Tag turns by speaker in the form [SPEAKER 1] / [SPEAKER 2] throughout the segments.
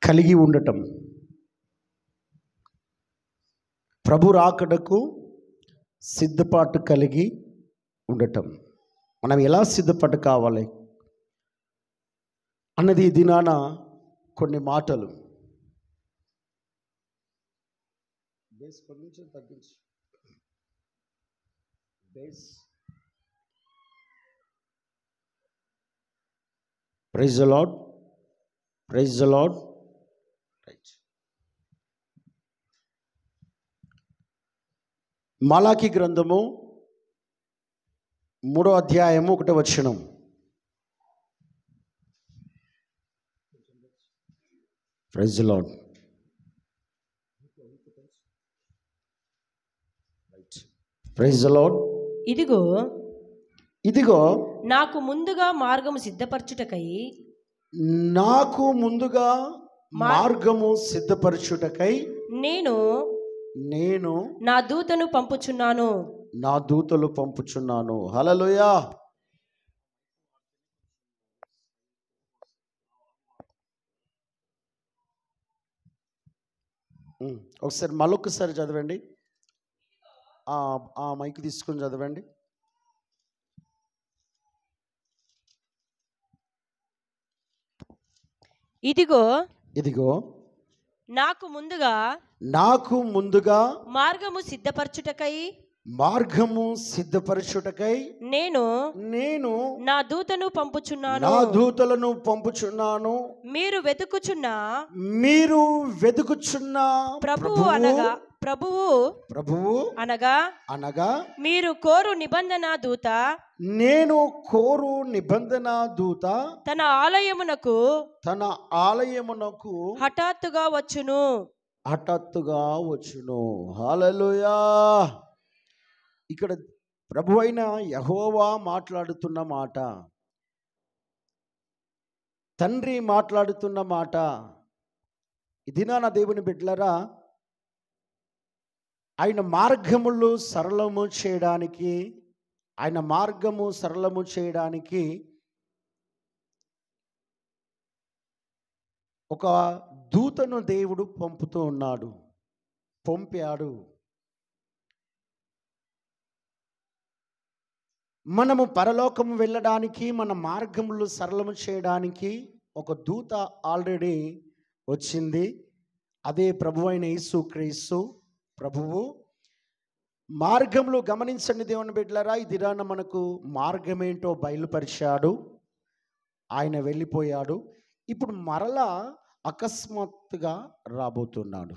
[SPEAKER 1] కలిగి ఉండటం, ప్రభు రాకడకు సిద్ధపాటు కలిగి ఉండటం. మనం ఎలా సిద్ధపాటు కావాలి అన్నది ఈ దినాన కొన్ని మాటలు. బేస్ కొంచెం తగ్గించు. Bass. Praise the lord, praise the lord. Right. Malachi గ్రంథము 3వ అధ్యాయము 1వ వచనం. Praise the lord. Praise the lord. ఇదిగో
[SPEAKER 2] నాకు ముందుగా మార్గము సిద్ధపరచుటకై,
[SPEAKER 1] నాకు ముందుగా మార్గము సిద్ధపరచుటకై నేను
[SPEAKER 2] నా దూతను పంపుచున్నాను.
[SPEAKER 1] నా దూతలు పంపుచున్నాను. హల్లెలూయా. ఒకసారి మళ్ళొకసారి చదవండి. ఆ మైక్ తీసుకొని చదవండి. ఇదిగో
[SPEAKER 2] నాకు ముందుగా మార్గము సిద్ధపరచుటకై నేను నా దూతను పంపుచున్నాను. మీరు వెతుకుచున్న ప్రభువు అనగా మీరు కోరు నిబంధన దూత,
[SPEAKER 1] నేను కోరు నిబంధన దూత
[SPEAKER 2] తన ఆలయమునకు హఠాత్తుగా వచ్చును.
[SPEAKER 1] హల్లెలూయా. ఇక్కడ ప్రభు అయిన యెహోవా మాట్లాడుతున్న మాట, తండ్రి మాట్లాడుతున్న మాట. ఇది నా దేవుని బిడ్డలారా, ఆయన మార్గములు సరళము చేయడానికి ఒక దూతను దేవుడు పంపాడు. మనము పరలోకము వెళ్ళడానికి, మన మార్గములు సరళము చేయడానికి ఒక దూత ఆల్రెడీ వచ్చింది. అదే ప్రభు అయిన యేసుక్రీస్తు ప్రభువు. మార్గంలో గమనించండి దేవుని బిడ్డలారా, ఈ దినాన మనకు మార్గమేంటో బయలుపరిచాడు. ఆయన వెళ్ళిపోయాడు. ఇప్పుడు మరలా అకస్మాత్తుగా రాబోతున్నాడు.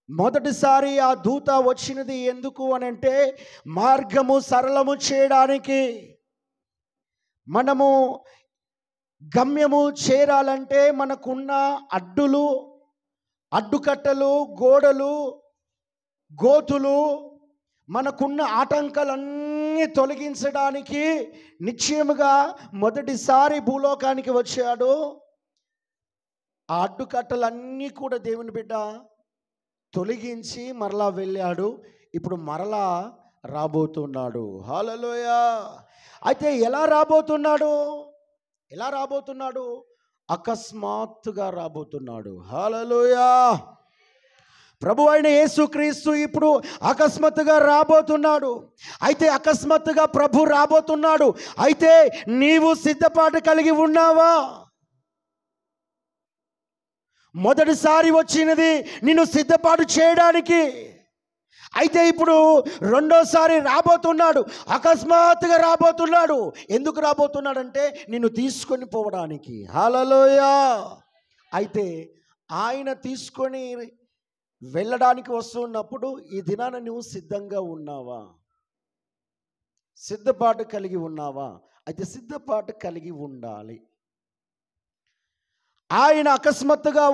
[SPEAKER 1] మొదటిసారి ఆ దూత వచ్చినది ఎందుకు అనంటే, మార్గము సరళము చేయడానికి. మనము గమ్యము చేరాలంటే మనకున్న అడ్డుకట్టలు, గోడలు, గోతులు, మనకున్న ఆటంకాలన్నీ తొలగించడానికి నిశ్చయముగా మొదటిసారి భూలోకానికి వచ్చాడు. ఆ అడ్డుకట్టలన్నీ కూడా దేవుని బిడ్డ తొలగించి మరలా వెళ్ళాడు. ఇప్పుడు మరలా రాబోతున్నాడు. హల్లెలూయా. అయితే ఎలా రాబోతున్నాడు? అకస్మాత్తుగా రాబోతున్నాడు. హల్లెలూయా. ప్రభు అయిన యేసుక్రీస్తు ఇప్పుడు అకస్మాత్తుగా రాబోతున్నాడు. అయితే అకస్మాత్తుగా ప్రభు రాబోతున్నాడు. అయితే నీవు సిద్ధపాటు కలిగి ఉన్నావా? మొదటిసారి వచ్చినది నిన్ను సిద్ధపాటు చేయడానికి. అయితే ఇప్పుడు రెండోసారి రాబోతున్నాడు. అకస్మాత్తుగా రాబోతున్నాడు. ఎందుకు రాబోతున్నాడంటే నిన్ను తీసుకొని పోవడానికి. హల్లెలూయా. అయితే ఆయన తీసుకొని వెళ్ళడానికి వస్తున్నప్పుడు ఈ దినాన నువ్వు సిద్ధంగా ఉన్నావా? సిద్ధపాటు కలిగి ఉన్నావా? అయితే సిద్ధపాటు కలిగి ఉండాలి. ఆయన అకస్మాత్తుగా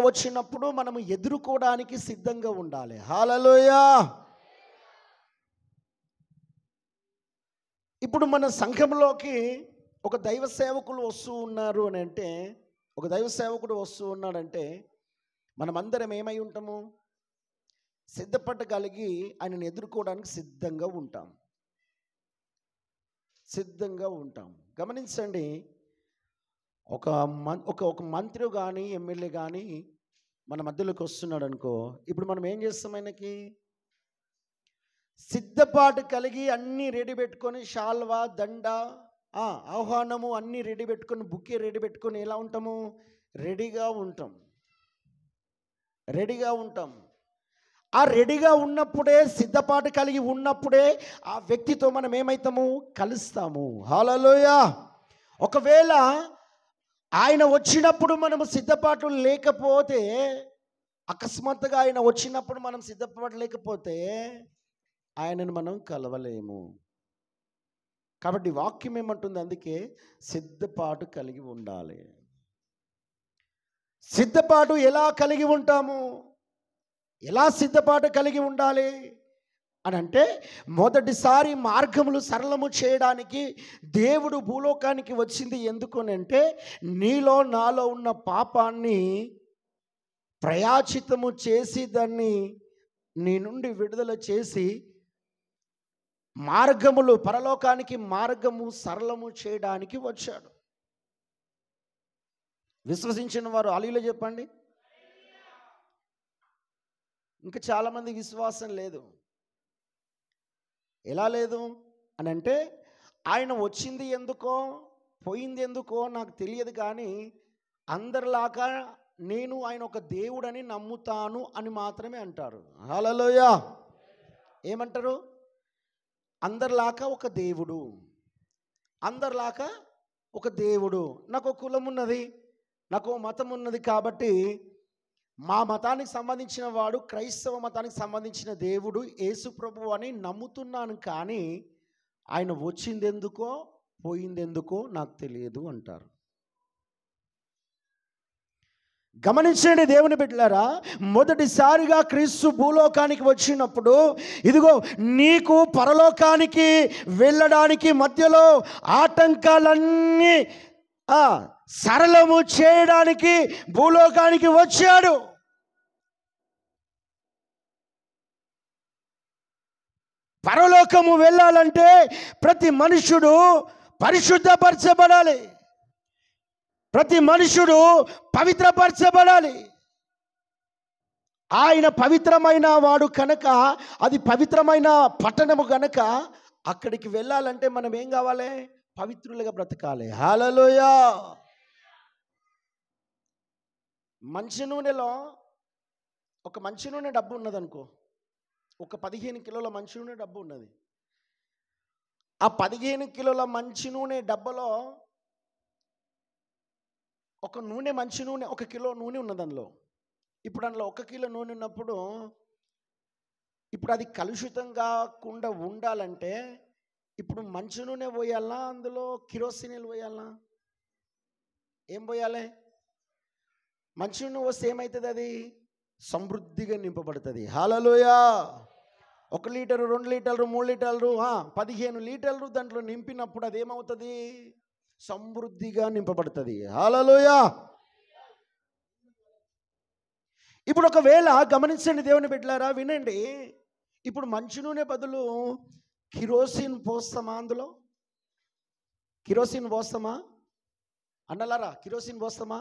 [SPEAKER 1] వచ్చినప్పుడు మనము ఎదుర్కోవడానికి సిద్ధంగా ఉండాలి. హల్లెలూయా. ఇప్పుడు మన సంఘంలోకి ఒక దైవ సేవకులు వస్తూ ఉన్నారు అని అంటే, ఒక దైవ సేవకుడు వస్తూ ఉన్నాడంటే మనమందరం ఏమై ఉంటాము? సిద్ధపడగలిగి ఆయనను ఎదుర్కోవడానికి సిద్ధంగా ఉంటాం. గమనించండి, ఒక మంత్రి కానీ ఎమ్మెల్యే కానీ మన మధ్యలోకి వస్తున్నాడు అనుకో, ఇప్పుడు మనం ఏం చేస్తాం? ఆయనకి సిద్ధపాటు కలిగి అన్నీ రెడీ పెట్టుకొని, శాల్వా, దండ, ఆహ్వానము అన్నీ రెడీ పెట్టుకొని, బుకే రెడీ పెట్టుకొని ఎలా ఉంటాము? రెడీగా ఉంటాం. ఆ రెడీగా ఉన్నప్పుడే, సిద్ధపాటు కలిగి ఉన్నప్పుడే ఆ వ్యక్తితో మనం ఏమవుతాము? కలుస్తాము. హల్లెలూయా. ఒకవేళ ఆయన వచ్చినప్పుడు మనము సిద్ధపాటు లేకపోతే, అకస్మాత్తుగా ఆయన వచ్చినప్పుడు మనం సిద్ధపాటు లేకపోతే ఆయనను మనం కలవలేము. కాబట్టి వాక్యం ఏమంటుంది? అందుకే సిద్ధపాటు కలిగి ఉండాలి. సిద్ధపాటు ఎలా కలిగి ఉంటాము? ఎలా సిద్ధపాటు కలిగి ఉండాలి అని అంటే, మొదటిసారి మార్గములు సరళము చేయడానికి దేవుడు భూలోకానికి వచ్చింది ఎందుకనంటే, నీలో నాలో ఉన్న పాపాన్ని ప్రయాచితము చేసి దాన్ని నీ నుండి విడుదల చేసి మార్గములు, పరలోకానికి మార్గము సరళము చేయడానికి వచ్చాడు. విశ్వసించిన వారు హల్లెలూయా చెప్పండి. ఇంకా చాలామంది విశ్వాసం లేదు. ఎలా లేదు అని అంటే, ఆయన వచ్చింది ఎందుకో, పోయింది ఎందుకో నాకు తెలియదు, కానీ అందరిలాగా నేను ఆయన ఒక దేవుడని నమ్ముతాను అని మాత్రమే అంటారు. హల్లెలూయా. ఏమంటారు? అందరిలాగా ఒక దేవుడు, అందరిలాగా ఒక దేవుడు. నాకు ఒక కులం ఉన్నది, నాకు మతం ఉన్నది, కాబట్టి మా మతానికి సంబంధించిన వాడు, క్రైస్తవ మతానికి సంబంధించిన దేవుడు యేసు ప్రభువు అని నమ్ముతున్నాను, కానీ ఆయన వచ్చిందెందుకో పోయిందెందుకో నాకు తెలియదు అంటారు. గమనించండి దేవుని బిడ్డలారా, మొదటిసారిగా క్రీస్తు భూలోకానికి వచ్చినప్పుడు, ఇదిగో నీకు పరలోకానికి వెళ్ళడానికి మధ్యలో ఆటంకాలన్నీ సరళము చేయడానికి భూలోకానికి వచ్చాడు. పరలోకము వెళ్ళాలంటే ప్రతి మనుషుడు పరిశుద్ధపరచబడాలి, ప్రతి మనుషుడు పవిత్రపరచబడాలి. ఆయన పవిత్రమైన వాడు కనుక, అది పవిత్రమైన పట్టణము కనుక, అక్కడికి వెళ్ళాలంటే మనం ఏం కావాలి? పవిత్రులుగా బ్రతకాలి. హల్లెలూయా. మంచి నూనెలో, ఒక మంచి నూనె డబ్బు ఉన్నది అనుకో, ఒక 15 కిలోల మంచి నూనె డబ్బు ఉన్నది. ఆ 15 కిలోల మంచి నూనె డబ్బలో ఒక నూనె, మంచి నూనె, 1 కిలో నూనె ఉన్నది అందులో. ఇప్పుడు అందులో 1 కిలో నూనె ఉన్నప్పుడు, ఇప్పుడు అది కలుషితం కాకుండా ఉండాలంటే ఇప్పుడు మంచి నూనె పోయాలా, అందులో కిరోసిన్ పోయాలా? ఏం పోయాలి? మంచి నూనె వస్తే ఏమవుతుంది? అది సమృద్ధిగా నింపబడుతుంది. హల్లెలూయా. 1 లీటరు, 2 లీటర్లు, 3 లీటర్లు, 15 లీటర్లు దాంట్లో నింపినప్పుడు అది ఏమవుతుంది? సమృద్ధిగా నింపబడుతుంది. హల్లెలూయా. ఇప్పుడు ఒకవేళ గమనించండి దేవుని బిడ్డలారా, వినండి, ఇప్పుడు మంచి నూనె బదులు కిరోసిన్ పోస్తామా? అందులో కిరోసిన్ పోస్తామా అన్నలారా? కిరోసిన్ పోస్తామా?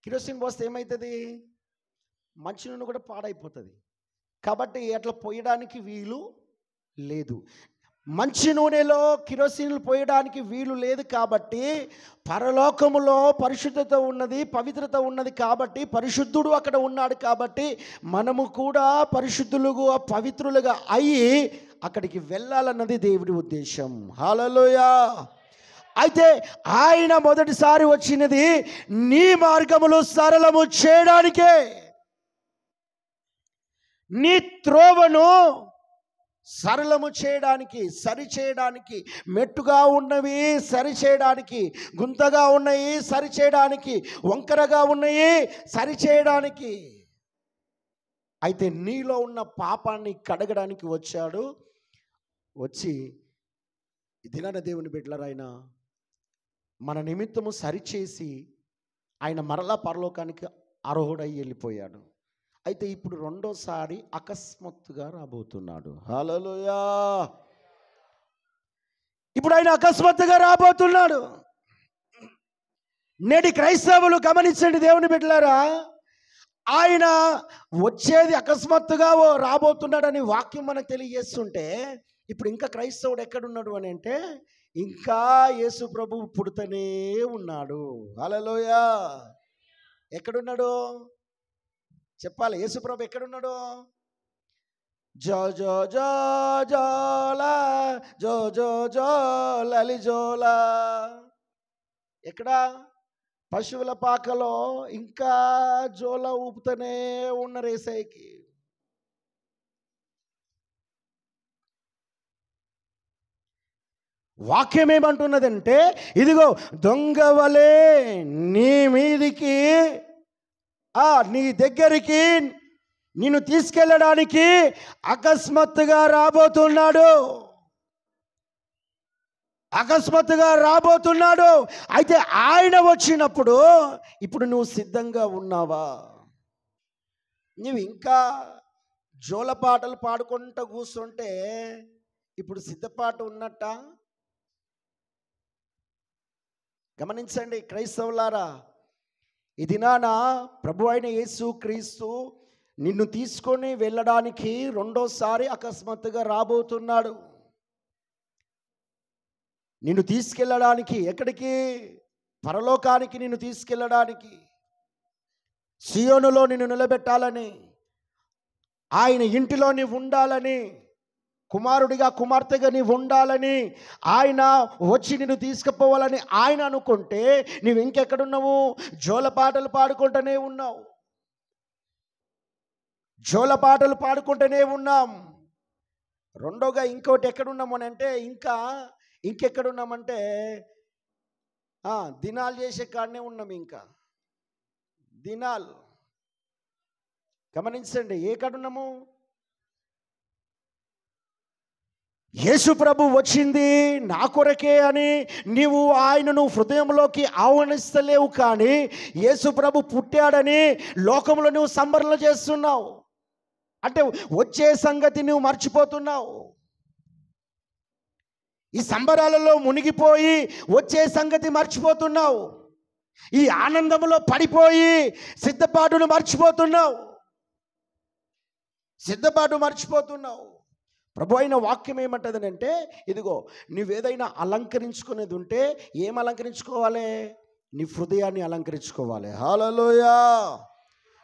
[SPEAKER 1] కిరోసిన్ పోస్తే ఏమవుతుంది? మంచి నూనె కూడా పాడైపోతుంది. కాబట్టి అట్లా పోయడానికి వీలు లేదు. మంచి నూనెలో కిరోసిన్లు పోయడానికి వీలు లేదు. కాబట్టి పరలోకములో పరిశుద్ధత ఉన్నది, పవిత్రత ఉన్నది. కాబట్టి పరిశుద్ధుడు అక్కడ ఉన్నాడు. కాబట్టి మనము కూడా పరిశుద్ధులుగా, పవిత్రులుగా అయ్యి అక్కడికి వెళ్ళాలన్నది దేవుడి ఉద్దేశం. హల్లెలూయా. అయితే ఆయన మొదటిసారి వచ్చినది నీ మార్గములు సరళము చేయడానికే, నీ త్రోవను సరళము చేయడానికి, సరిచేయడానికి, మెట్టుగా ఉన్నవి సరిచేయడానికి, గుంతగా ఉన్నాయి సరిచేయడానికి, వంకరగా ఉన్నాయి సరిచేయడానికి. అయితే నీలో ఉన్న పాపాన్ని కడగడానికి వచ్చాడు. వచ్చి దినాన దేవుని బిడ్డలారా, ఆయన మన నిమిత్తము సరిచేసి ఆయన మరలా పరలోకానికి అర్హుడై వెళ్ళిపోయాడు. అయితే ఇప్పుడు రెండోసారి అకస్మాత్తుగా రాబోతున్నాడు. హల్లెలూయా. ఇప్పుడు ఆయన అకస్మాత్తుగా రాబోతున్నాడు. నేటి క్రైస్తవులు గమనించండి దేవుని బిడ్డలారా, ఆయన వచ్చేది అకస్మాత్తుగా రాబోతున్నాడని వాక్యం మనకు తెలియజేస్తుంటే, ఇప్పుడు ఇంకా క్రైస్తవుడు ఎక్కడున్నాడు అని అంటే, ఇంకా యేసు ప్రభువు పుడుతూనే ఉన్నాడు. హల్లెలూయా. ఎక్కడున్నాడు చెప్పాలి? యేసు ప్రభు ఎక్కడున్నాడు? జో జో జో జోలా జో జో జో లలి జోలా. ఎక్కడ? పశువుల పాకలో ఇంకా జోల ఊపుతూనే ఉన్న యేసయ్యకి. వాక్యం ఏమంటున్నదంటే, ఇదిగో దొంగవలే నీ మీదికి నీ దగ్గరికి నిన్ను తీసుకెళ్ళడానికి అకస్మాత్తుగా రాబోతున్నాడు. అకస్మాత్తుగా రాబోతున్నాడు. అయితే ఆయన వచ్చినప్పుడు ఇప్పుడు నువ్వు సిద్ధంగా ఉన్నావా? నువ్వు ఇంకా జోలపాటలు పాడుకుంటూ కూర్చుంటే ఇప్పుడు సిద్ధపాటు ఉన్నట్ట? గమనించండి క్రైస్తవులారా, ఈ దినాన ప్రభు అయిన యేసు క్రీస్తు నిన్ను తీసుకొని వెళ్ళడానికి రెండోసారి అకస్మాత్తుగా రాబోతున్నాడు. నిన్ను తీసుకెళ్ళడానికి ఎక్కడికి? పరలోకానికి నిన్ను తీసుకెళ్ళడానికి, సియోనులో నిన్ను నిలబెట్టాలని, ఆయన ఇంటిలో నీవు ఉండాలని, కుమారుడిగా కుమార్తెగా నీవు ఉండాలని, ఆయన వచ్చి నిన్ను తీసుకుపోవాలని ఆయన అనుకుంటే నీవు ఇంకెక్కడున్నావు? జోలపాటలు పాడుకుంటూనే ఉన్నావు. జోలపాటలు పాడుకుంటూనే ఉన్నాం. రెండోగా ఇంకోటి ఎక్కడున్నాము అని అంటే, ఇంకెక్కడున్నామంటే దినాలు చేసే కాడనే ఉన్నాం. ఇంకా దినాలు గమనించండి, ఏ కాడున్నాము? యేసు ప్రభు వచ్చింది నా కొరకే అని నీవు ఆయనను హృదయంలోకి ఆహ్వానిస్తలేవు, కానీ యేసు ప్రభు పుట్టాడని లోకంలో నువ్వు సంబరణ చేస్తున్నావు. అంటే వచ్చే సంగతి నువ్వు మర్చిపోతున్నావు. ఈ సంబరాలలో మునిగిపోయి వచ్చే సంగతి మర్చిపోతున్నావు. ఈ ఆనందంలో పడిపోయి సిద్ధపాటును మర్చిపోతున్నావు. ప్రభు అయిన వాక్యం ఏమంటదనంటే, ఇదిగో నువ్వేదైనా అలంకరించుకునేది ఉంటే ఏం అలంకరించుకోవాలి? నీ హృదయాన్ని అలంకరించుకోవాలి. హల్లెలూయా.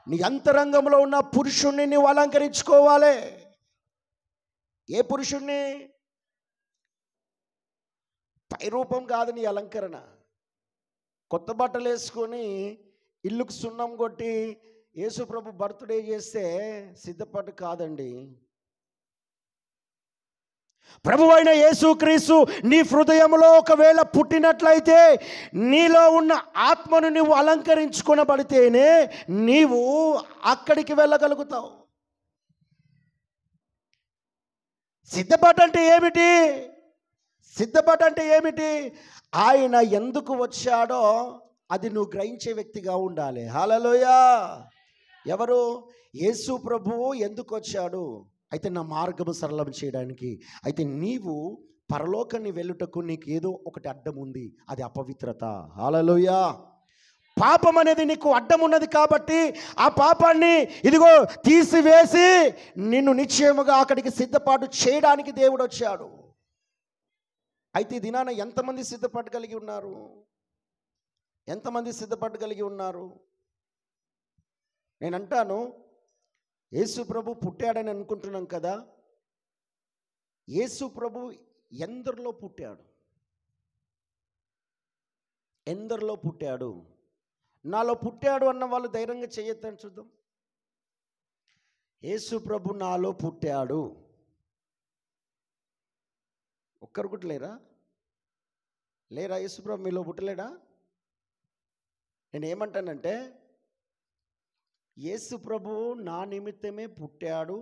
[SPEAKER 1] నీ అంతరంగంలో ఉన్న పురుషుణ్ణి నువ్వు అలంకరించుకోవాలి. ఏ పురుషుణ్ణి? పై రూపం కాదు నీ అలంకరణ. కొత్త బట్టలు వేసుకొని ఇల్లుకు సున్నం కొట్టి యేసు ప్రభు బర్త్డే చేస్తే సిద్ధపాటు కాదండి. ప్రభువైన యేసుక్రీస్తు నీ హృదయంలో ఒకవేళ పుట్టినట్లయితే, నీలో ఉన్న ఆత్మను నువ్వు అలంకరించుకొనబడితేనే నీవు అక్కడికి వెళ్ళగలుగుతావు. సిద్ధపాటు అంటే ఏమిటి? సిద్ధపాటు అంటే ఏమిటి? ఆయన ఎందుకు వచ్చాడో అది నువ్వు గ్రహించే వ్యక్తిగా ఉండాలి. హల్లెలూయా. ఎవరు? యేసు ప్రభువు ఎందుకు వచ్చాడు? అయితే నా మార్గము సరళం చేయడానికి. అయితే నీవు పరలోకాన్ని వెళ్ళుటకు నీకు ఏదో ఒకటి అడ్డం ఉంది, అది అపవిత్రత. హల్లెలూయా. పాపం అనేది నీకు అడ్డం ఉన్నది కాబట్టి ఆ పాపాన్ని ఇదిగో తీసివేసి నిన్ను నిశ్చయముగా అక్కడికి సిద్ధపాటు చేయడానికి దేవుడు వచ్చాడు. అయితే ఈ దినాన ఎంతమంది సిద్ధపాటు కలిగి ఉన్నారు? ఎంతమంది సిద్ధపాటు కలిగి ఉన్నారు? నేను అంటాను, యేసు ప్రభు పుట్టాడని అనుకుంటున్నాం కదా, యేసు ప్రభు ఎందరిలో పుట్టాడు? ఎందరిలో పుట్టాడు? నాలో పుట్టాడు అన్న వాళ్ళు ధైర్యంగా చేయొద్దని చూద్దాం. యేసు ప్రభు నాలో పుట్టాడు. ఒక్కరు కూడా లేరా? యేసు ప్రభు మీలో పుట్టలేడా? నేను ఏమంటానంటే, యేసు ప్రభు నా నిమిత్తమే పుట్టాడు,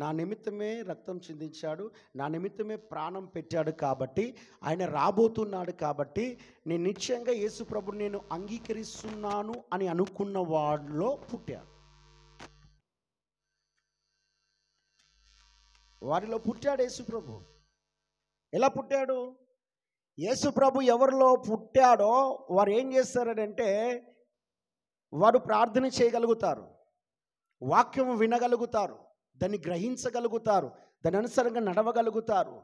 [SPEAKER 1] నా నిమిత్తమే రక్తం చిందించాడు, నా నిమిత్తమే ప్రాణం పెట్టాడు కాబట్టి, ఆయన రాబోతున్నాడు కాబట్టి నేను నిశ్చయంగా యేసు ప్రభుని నేను అంగీకరిస్తున్నాను అని అనుకున్న వాడిలో పుట్టాడు. వారిలో పుట్టాడు యేసు ప్రభు. ఎలా పుట్టాడు? యేసు ప్రభు ఎవరిలో పుట్టాడో వారు ఏం చేస్తారంటే, వారు ప్రార్థన చేయగలుగుతారు, వాక్యం వినగలుగుతారు, దాన్ని గ్రహించగలుగుతారు, దాని అనుసారంగా నడవగలుగుతారు,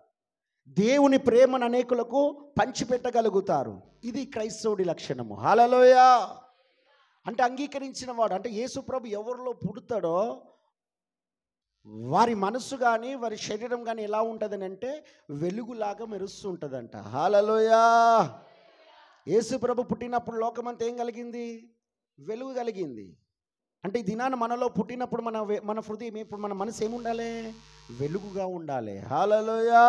[SPEAKER 1] దేవుని ప్రేమను అనేకులకు పంచిపెట్టగలుగుతారు. ఇది క్రైస్తవుడి లక్షణము. హల్లెలూయా. అంటే అంగీకరించిన వాడు, అంటే యేసు ప్రభు ఎవరిలో పుడతాడో వారి మనసు కానీ వారి శరీరం కానీ ఎలా ఉంటుందని అంటే వెలుగులాగా మెరుస్తూ ఉంటుందంట. హల్లెలూయా. యేసు ప్రభు పుట్టినప్పుడు లోకమంతా ఏం కలిగింది? వెలుగు కలిగింది. అంటే ఈ దినాన మనలో పుట్టినప్పుడు మన హృదయం, ఇప్పుడు మన మనసు ఏముండాలి? వెలుగుగా ఉండాలి. హల్లెలూయా.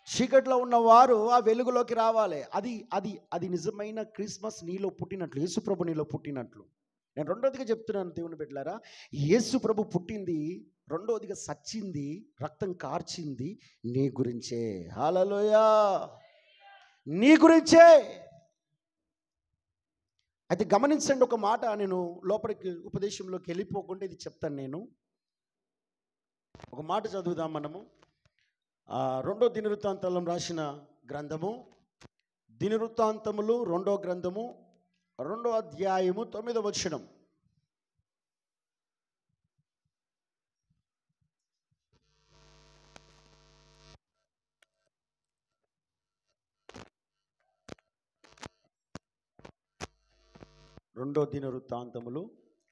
[SPEAKER 1] చీకట్లో ఉన్నవారు ఆ వెలుగులోకి రావాలి. అది అది అది నిజమైన క్రిస్మస్ నీలో పుట్టినట్లు, యేసు ప్రభు నీలో పుట్టినట్లు. నేను రెండోదిగా చెప్తున్నాను దేవుని బిడ్డలారా, యేసు ప్రభు పుట్టింది, రెండోదిగా సచ్చింది, రక్తం కార్చింది నీ గురించే. హల్లెలూయా. నీ గురించే. అయితే గమనించండి ఒక మాట, నేను లోపలికి ఉపదేశంలోకి వెళ్ళిపోకుండా ఇది చెప్తాను. నేను ఒక మాట చదువుదాం మనము. 2 దినవృత్తాంతాలు రాసిన గ్రంథము, దినవృత్తాంతములు 2వ గ్రంథము 2వ అధ్యాయము 9వ వచనం. రెండో దినవృత్తాంతములు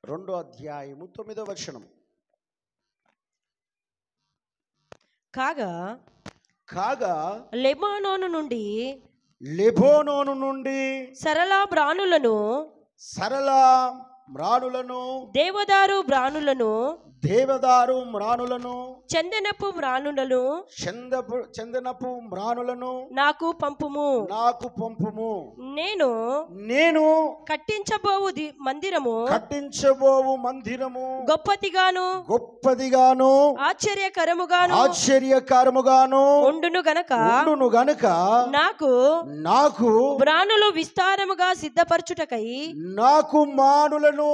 [SPEAKER 1] 2వ అధ్యాయము 9వ వచనం. కాగా
[SPEAKER 2] లెబానోను నుండి సరళ మ్రానులను దేవదారు మ్రానులను చందనపు మ్రానులను నాకు పంపుము. నేను కట్టించబోవు మందిరము గొప్పదిగాను ఆశ్చర్యకరముగాను ఉండును గనుక నాకు మ్రానులు విస్తారముగా సిద్ధపరచుటకై, నాకు మానులను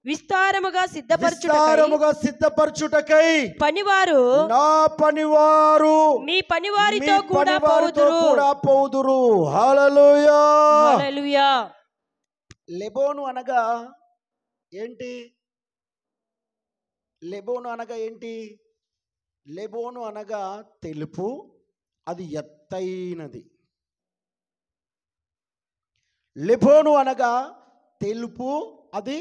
[SPEAKER 2] విస్తారముగా సిద్ధపరచుటకై పనివారు మీ పనివారితో కూడా పోదురు.
[SPEAKER 1] హల్లెలూయా. హల్లెలూయా. లెబోను అనగా ఏంటి? లెబోను అనగా తెలుపు, అది ఎత్తైనది. లెబోను అనగా తెలుపు, అది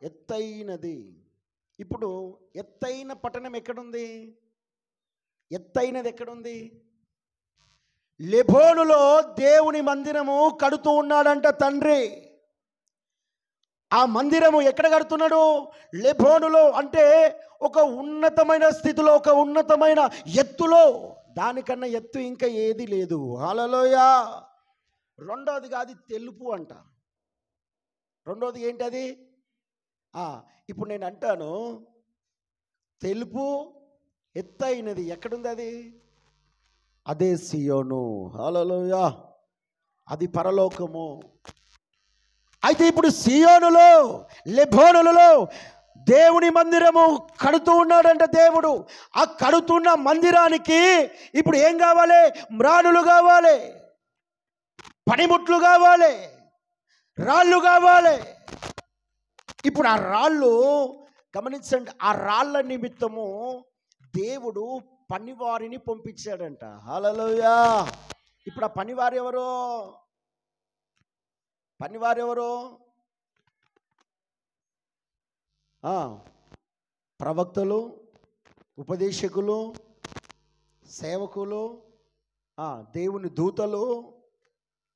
[SPEAKER 1] ఎత్తైనది. ఇప్పుడు ఎత్తైన పట్టణం ఎక్కడుంది? ఎత్తైనది ఎక్కడుంది? లెబోనులో దేవుని మందిరము కడుతూ ఉన్నాడంట తండ్రి. ఆ మందిరము ఎక్కడ కడుతున్నాడు? లెబోనులో. అంటే ఒక ఉన్నతమైన స్థితిలో, ఒక ఉన్నతమైన ఎత్తులో. దానికన్నా ఎత్తు ఇంకా ఏది లేదు. హల్లెలూయా. రెండోదిగా అది తెలుపు అంట. రెండోది ఏంటి అది? ఇప్పుడు నేను అంటాను, తెలుపు ఎత్తైనది ఎక్కడుంది? అది అదే సియోను. హల్లెలూయా. అది పరలోకము. అయితే ఇప్పుడు సియోనులో, లెబోనులో దేవుని మందిరము కడుతూ ఉన్నాడంట దేవుడు. ఆ కడుతున్న మందిరానికి ఇప్పుడు ఏం కావాలి? మ్రానులు కావాలి, పనిముట్లు కావాలి, రాళ్ళు కావాలి. ఇప్పుడు ఆ రాళ్ళు గమనించండి, ఆ రాళ్ళ నిమిత్తము దేవుడు పనివారిని పంపించాడంట. హల్లెలూయా. ఇప్పుడు ఆ పనివారెవరో? ప్రవక్తలు, ఉపదేశకులు, సేవకులు, దేవుని దూతలు.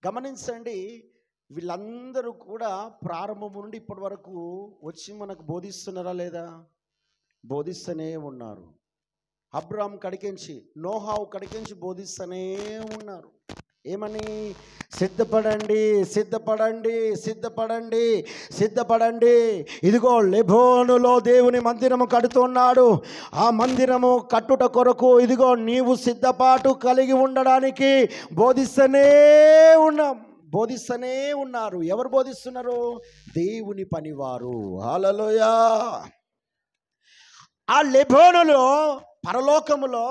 [SPEAKER 1] గమనించండి, వీళ్ళందరూ కూడా ప్రారంభం నుండి ఇప్పటి వరకు వచ్చి మనకు బోధిస్తున్నారా లేదా? బోధిస్తూనే ఉన్నారు. అబ్రాహాం కడికించి, నోహావు కడికించి బోధిస్తూనే ఉన్నారు. ఏమని? సిద్ధపడండి, సిద్ధపడండి, సిద్ధపడండి, సిద్ధపడండి. ఇదిగో లెబోనులో దేవుని మందిరము కడుతున్నాడు. ఆ మందిరము కట్టుట కొరకు ఇదిగో నీవు సిద్ధపాటు కలిగి ఉండడానికి బోధిస్తూనే ఉన్నారు. ఎవరు బోధిస్తున్నారు? దేవుని పనివారు. హల్లెలూయా. ఆ లెబోనులో పరలోకములో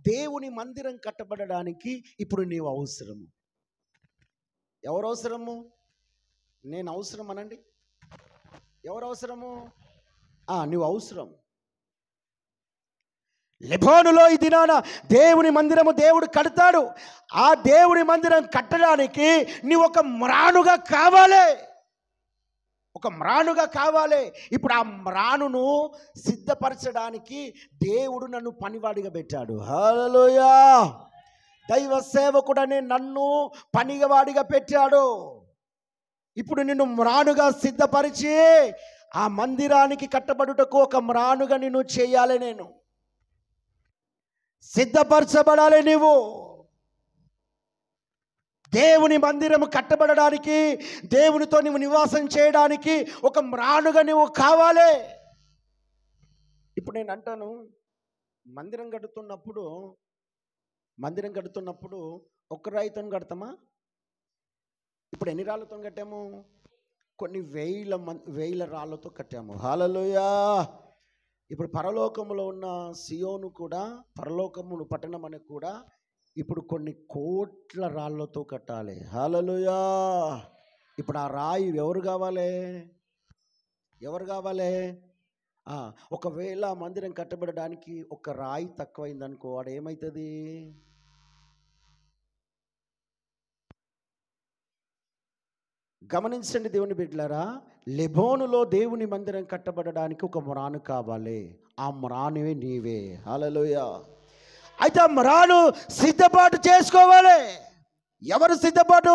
[SPEAKER 1] దేవుని మందిరం కట్టబడడానికి ఇప్పుడు నీవు అవసరము. ఎవరు అవసరము? నేను అవసరం అనండి. ఎవరు అవసరము? నువ్వు అవసరం. లెబోనులో ఈ దినాన దేవుని మందిరము దేవుడు కడతాడు. ఆ దేవుని మందిరం కట్టడానికి నీవు ఒక మ్రానుగా కావాలి. ఇప్పుడు ఆ మ్రానును సిద్ధపరచడానికి దేవుడు నన్ను పనివాడిగా పెట్టాడు. హల్లెలూయా. దైవ సేవకుడనే నన్ను పనివాడిగా పెట్టాడు. ఇప్పుడు నిన్ను మ్రానుగా సిద్ధపరిచి ఆ మందిరానికి కట్టబడుటకు ఒక మ్రానుగా నిన్ను చేయాలి. నేను సిద్ధపరచబడాలి. నీవు దేవుని మందిరము కట్టబడడానికి, దేవునితో నువ్వు నివాసం చేయడానికి ఒక మ్రానుగా నువ్వు కావాలి. ఇప్పుడు నేను అంటాను, మందిరం కడుతున్నప్పుడు ఒక్క రాయితో కడతామా? ఇప్పుడు ఎన్ని రాళ్ళతో కట్టాము? కొన్ని వేల రాళ్ళతో కట్టాము. హల్లెలూయా. ఇప్పుడు పరలోకములో ఉన్న సియోను కూడా, పరలోకమును పట్టణం అని కూడా ఇప్పుడు కొన్ని కోట్ల రాళ్ళతో కట్టాలి. హల్లెలూయా. ఇప్పుడు ఆ రాయి ఎవరు కావాలి? ఒకవేళ మందిరం కట్టబడడానికి ఒక రాయి తక్కువైందనుకో, వాడు ఏమవుతుంది? గమనించండి దేవుని బిడ్డలారా, లెబోనులో దేవుని మందిరం కట్టబడడానికి ఒక మ్రాను కావాలి. ఆ మ్రానువే నీవే. హల్లెలూయా. అయితే ఆ మ్రాను సిద్ధపాటు చేసుకోవాలి. ఎవరు సిద్ధపాటు?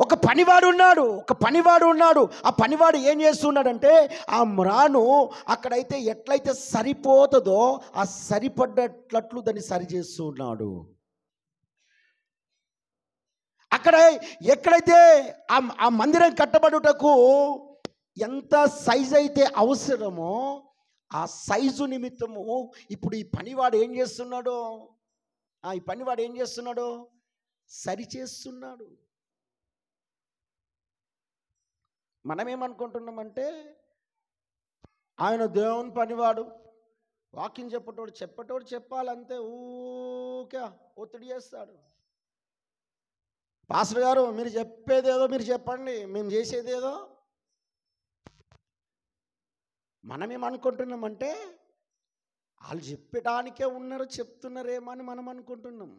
[SPEAKER 1] ఒక పనివాడు ఉన్నాడు. ఆ పనివాడు ఏం చేస్తున్నాడంటే, ఆ మ్రాను అక్కడైతే ఎట్లయితే సరిపోతుందో ఆ సరిపడ్డట్లు దాన్ని సరిచేస్తున్నాడు. అక్కడ ఎక్కడైతే ఆ మందిరం కట్టబడుటకు ఎంత సైజు అయితే అవసరమో ఆ సైజు నిమిత్తము ఇప్పుడు ఈ పనివాడు ఏం చేస్తున్నాడు? సరిచేస్తున్నాడు. మనమేమనుకుంటున్నామంటే, ఆయన దేవుని పనివాడు, వాక్యం చెప్పేటోడు చెప్పాలంతే, ఊకే ఒత్తిడి చేస్తాడు. పాస్టర్ గారు మీరు చెప్పేదేదో మీరు చెప్పండి, మేము చేసేదేదో. మనమేమనుకుంటున్నామంటే, వాళ్ళు చెప్పడానికే చెప్తున్నారేమో అని మనం అనుకుంటున్నాం.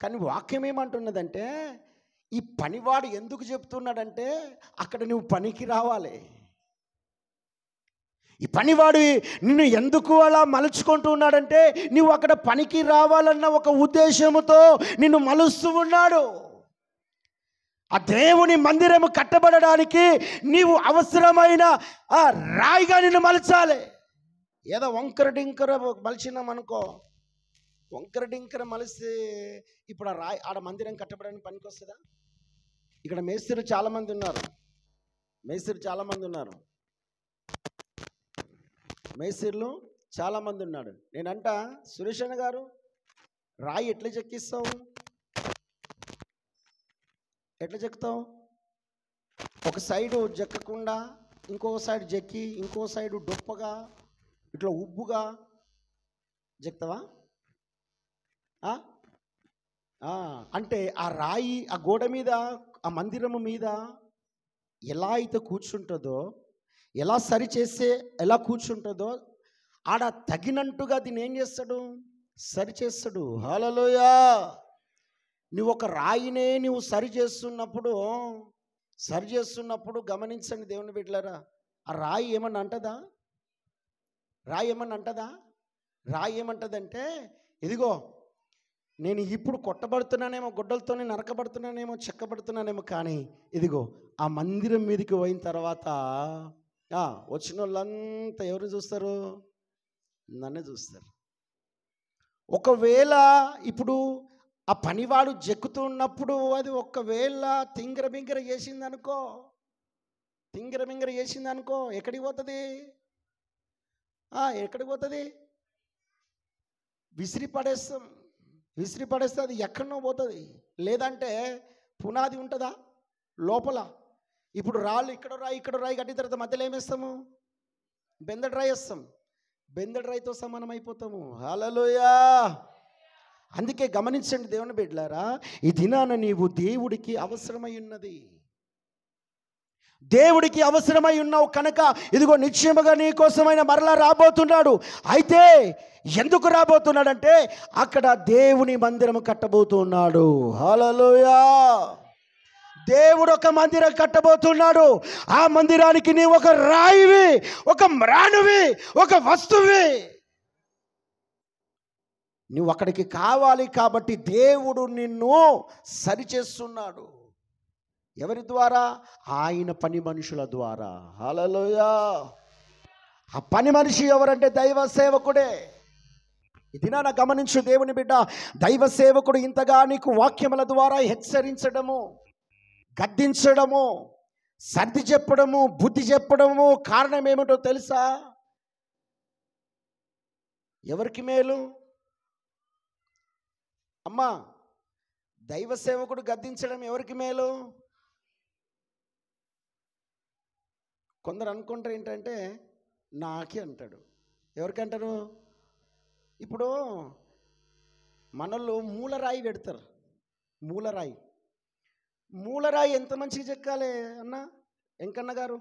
[SPEAKER 1] కానీ వాక్యం ఏమంటున్నదంటే, ఈ పనివాడు ఎందుకు చెప్తున్నాడంటే, అక్కడ నువ్వు పనికి రావాలి. ఈ పనివాడు నిన్ను ఎందుకు అలా మలుచుకుంటూ ఉన్నాడంటే, నువ్వు అక్కడ పనికి రావాలన్న ఒక ఉద్దేశంతో నిన్ను మలుస్తూ ఉన్నాడు. ఆ దేవుని మందిరము కట్టబడడానికి నీవు అవసరమైన ఆ రాయిగా నిన్ను మలచాలి. ఏదో వంకర డింకర మలిచినామనుకో, వంకర డింకర మలిస్తే ఇప్పుడు ఆ రాయి ఆడ మందిరం కట్టబడడానికి పనికి వస్తుందా? ఇక్కడ మేస్త్రీలు చాలామంది ఉన్నారు. మేస్త్రీలు చాలామంది ఉన్నాడు. నేనంట, సురేష్ అన్న గారు రాయి ఎట్లా చెక్కిస్తావు? ఒక సైడు జక్కకుండా ఇంకో సైడ్ జక్కి ఇంకో సైడు డొప్పగా ఇట్లా ఉబ్బుగా చెక్తావా? అంటే ఆ రాయి ఆ గోడ మీద ఆ మందిరము మీద ఎలా అయితే కూర్చుంటుందో, ఎలా సరి చేస్తే ఎలా కూర్చుంటుందో ఆడ తగినట్టుగా దీన్ని ఏం చేస్తాడు? సరి చేస్తాడు. హల్లెలూయా. నువ్వు ఒక రాయినే నువ్వు సరి చేస్తున్నప్పుడు గమనించండి దేవుని బిడ్డలారా, ఆ రాయి ఏమన్నా అంటదా? రాయి ఏమంటదంటే, ఇదిగో నేను ఇప్పుడు కొట్టబడుతున్నానేమో, గొడ్డలతోనే నరకబడుతున్నానేమో, చెక్కబడుతున్నానేమో, కానీ ఇదిగో ఆ మందిరం మీదకి పోయిన తర్వాత వచ్చిన వాళ్ళంతా ఎవరు చూస్తారు? నన్నే చూస్తారు. ఒకవేళ ఇప్పుడు ఆ పనివాడు జక్కుతూ ఉన్నప్పుడు అది ఒక్కవేళ తింగర బింగర చేసిందనుకో, ఎక్కడికి పోతుంది? ఎక్కడికి పోతుంది? విసిరి పడేస్తే అది ఎక్కడనో పోతుంది. లేదంటే పునాది ఉంటుందా లోపల? ఇప్పుడు రాళ్ళు ఇక్కడ రాయి కట్టిన తర్వాత మధ్యలో ఏమేస్తాము? బెందడి రాయి వేస్తాం. బెందడి రాయితో సమానం అయిపోతాము. హల్లెలూయా. అందుకే గమనించండి దేవుని బిడ్డలారా, ఈ దినాన నీవు దేవుడికి అవసరమై ఉన్నది. దేవుడికి అవసరమై ఉన్నావు కనుక ఇదిగో నిశ్చయముగా నీ కోసమైన మరలా రాబోతున్నాడు. అయితే ఎందుకు రాబోతున్నాడంటే అక్కడ దేవుని మందిరం కట్టబోతున్నాడు. హల్లెలూయా. దేవుడు ఒక మందిరం కట్టబోతున్నాడు. ఆ మందిరానికి నీవు ఒక రాయివి, ఒక మ్రానువి, ఒక వస్తువి. నువ్వు అక్కడికి కావాలి కాబట్టి దేవుడు నిన్ను సరిచేస్తున్నాడు. ఎవరి ద్వారా? ఆయన పని మనుషుల ద్వారా. హల్లెలూయా. ఆ పని మనిషి ఎవరంటే దైవ సేవకుడే. ఇది నా గమనించు దేవుని బిడ్డ, దైవ సేవకుడు ఇంతగా నీకు వాక్యముల ద్వారా హెచ్చరించడము, గద్దించడము, సర్ది చెప్పడము, బుద్ధి చెప్పడము కారణం ఏమిటో తెలుసా? ఎవరికి మేలు? అమ్మా, దైవ సేవకుడు గద్దించడం ఎవరికి మేలు? కొందరు అనుకుంటారు ఏంటంటే నాకే అంటాడు. ఎవరికంటారు? ఇప్పుడు మనోళ్ళు మూలరాయి పెడతారు. మూలరాయి ఎంత మంచిగా చెక్కాలి అన్న వెంకన్న గారు?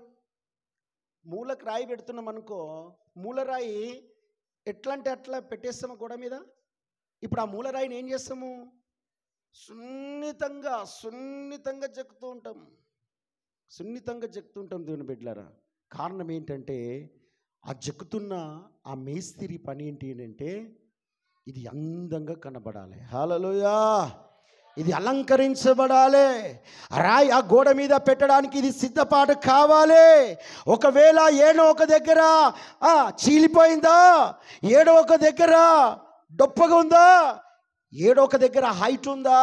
[SPEAKER 1] మూలకు రాయి పెడుతున్నాం అనుకో, మూలరాయి ఎట్లా అంటే అట్లా పెట్టేస్తాము గోడ మీద. ఇప్పుడు ఆ మూలరాయిని ఏం చేస్తాము? సున్నితంగా చెక్కుతూ ఉంటాం దేవుని బిడ్డలారా. కారణం ఏంటంటే ఆ చెక్కుతున్న ఆ మేస్త్రి పని ఏంటి అంటే ఇది అందంగా కనబడాలి. హల్లెలూయా. ఇది అలంకరించబడాలి. రాయి ఆ గోడ మీద పెట్టడానికి ఇది సిద్ధపాటు కావాలి. ఒకవేళ ఏడో ఒక దగ్గర చీలిపోయిందా, ఏడో ఒక దగ్గర డొప్పగా ఉందా, ఏడో ఒక దగ్గర హైట్ ఉందా,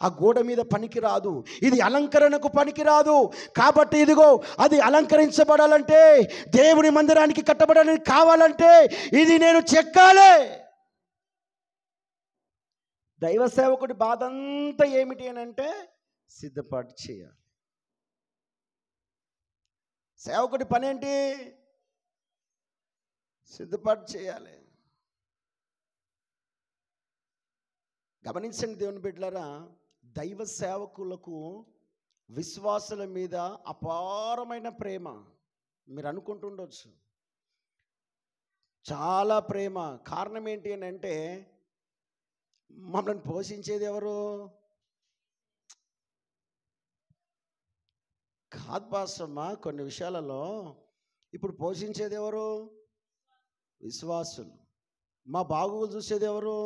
[SPEAKER 1] ఆ గోడ మీద పనికి రాదు. ఇది అలంకరణకు పనికి రాదు. కాబట్టి ఇదిగో అది అలంకరించబడాలంటే, దేవుని మందిరానికి కట్టబడడానికి కావాలంటే ఇది నేను చెక్కాలి. దైవ సేవకుడి బాధ అంతా ఏమిటి అని అంటే సిద్ధపాటు చేయాలి. సేవకుడి పని ఏంటి? సిద్ధపాటు చేయాలి. గమనించండి దేవుని బిడ్డలారా, దైవ సేవకులకు విశ్వాసుల మీద అపారమైన ప్రేమ. మీరు అనుకుంటుండొచ్చు చాలా ప్రేమ. కారణం ఏంటి అని అంటే మమ్మల్ని పోషించేది ఎవరు? కాదు పాస్టమ్మ, కొన్ని విషయాలలో ఇప్పుడు పోషించేది ఎవరు? విశ్వాసులు. మా బాగోగులు చూసేది ఎవరు?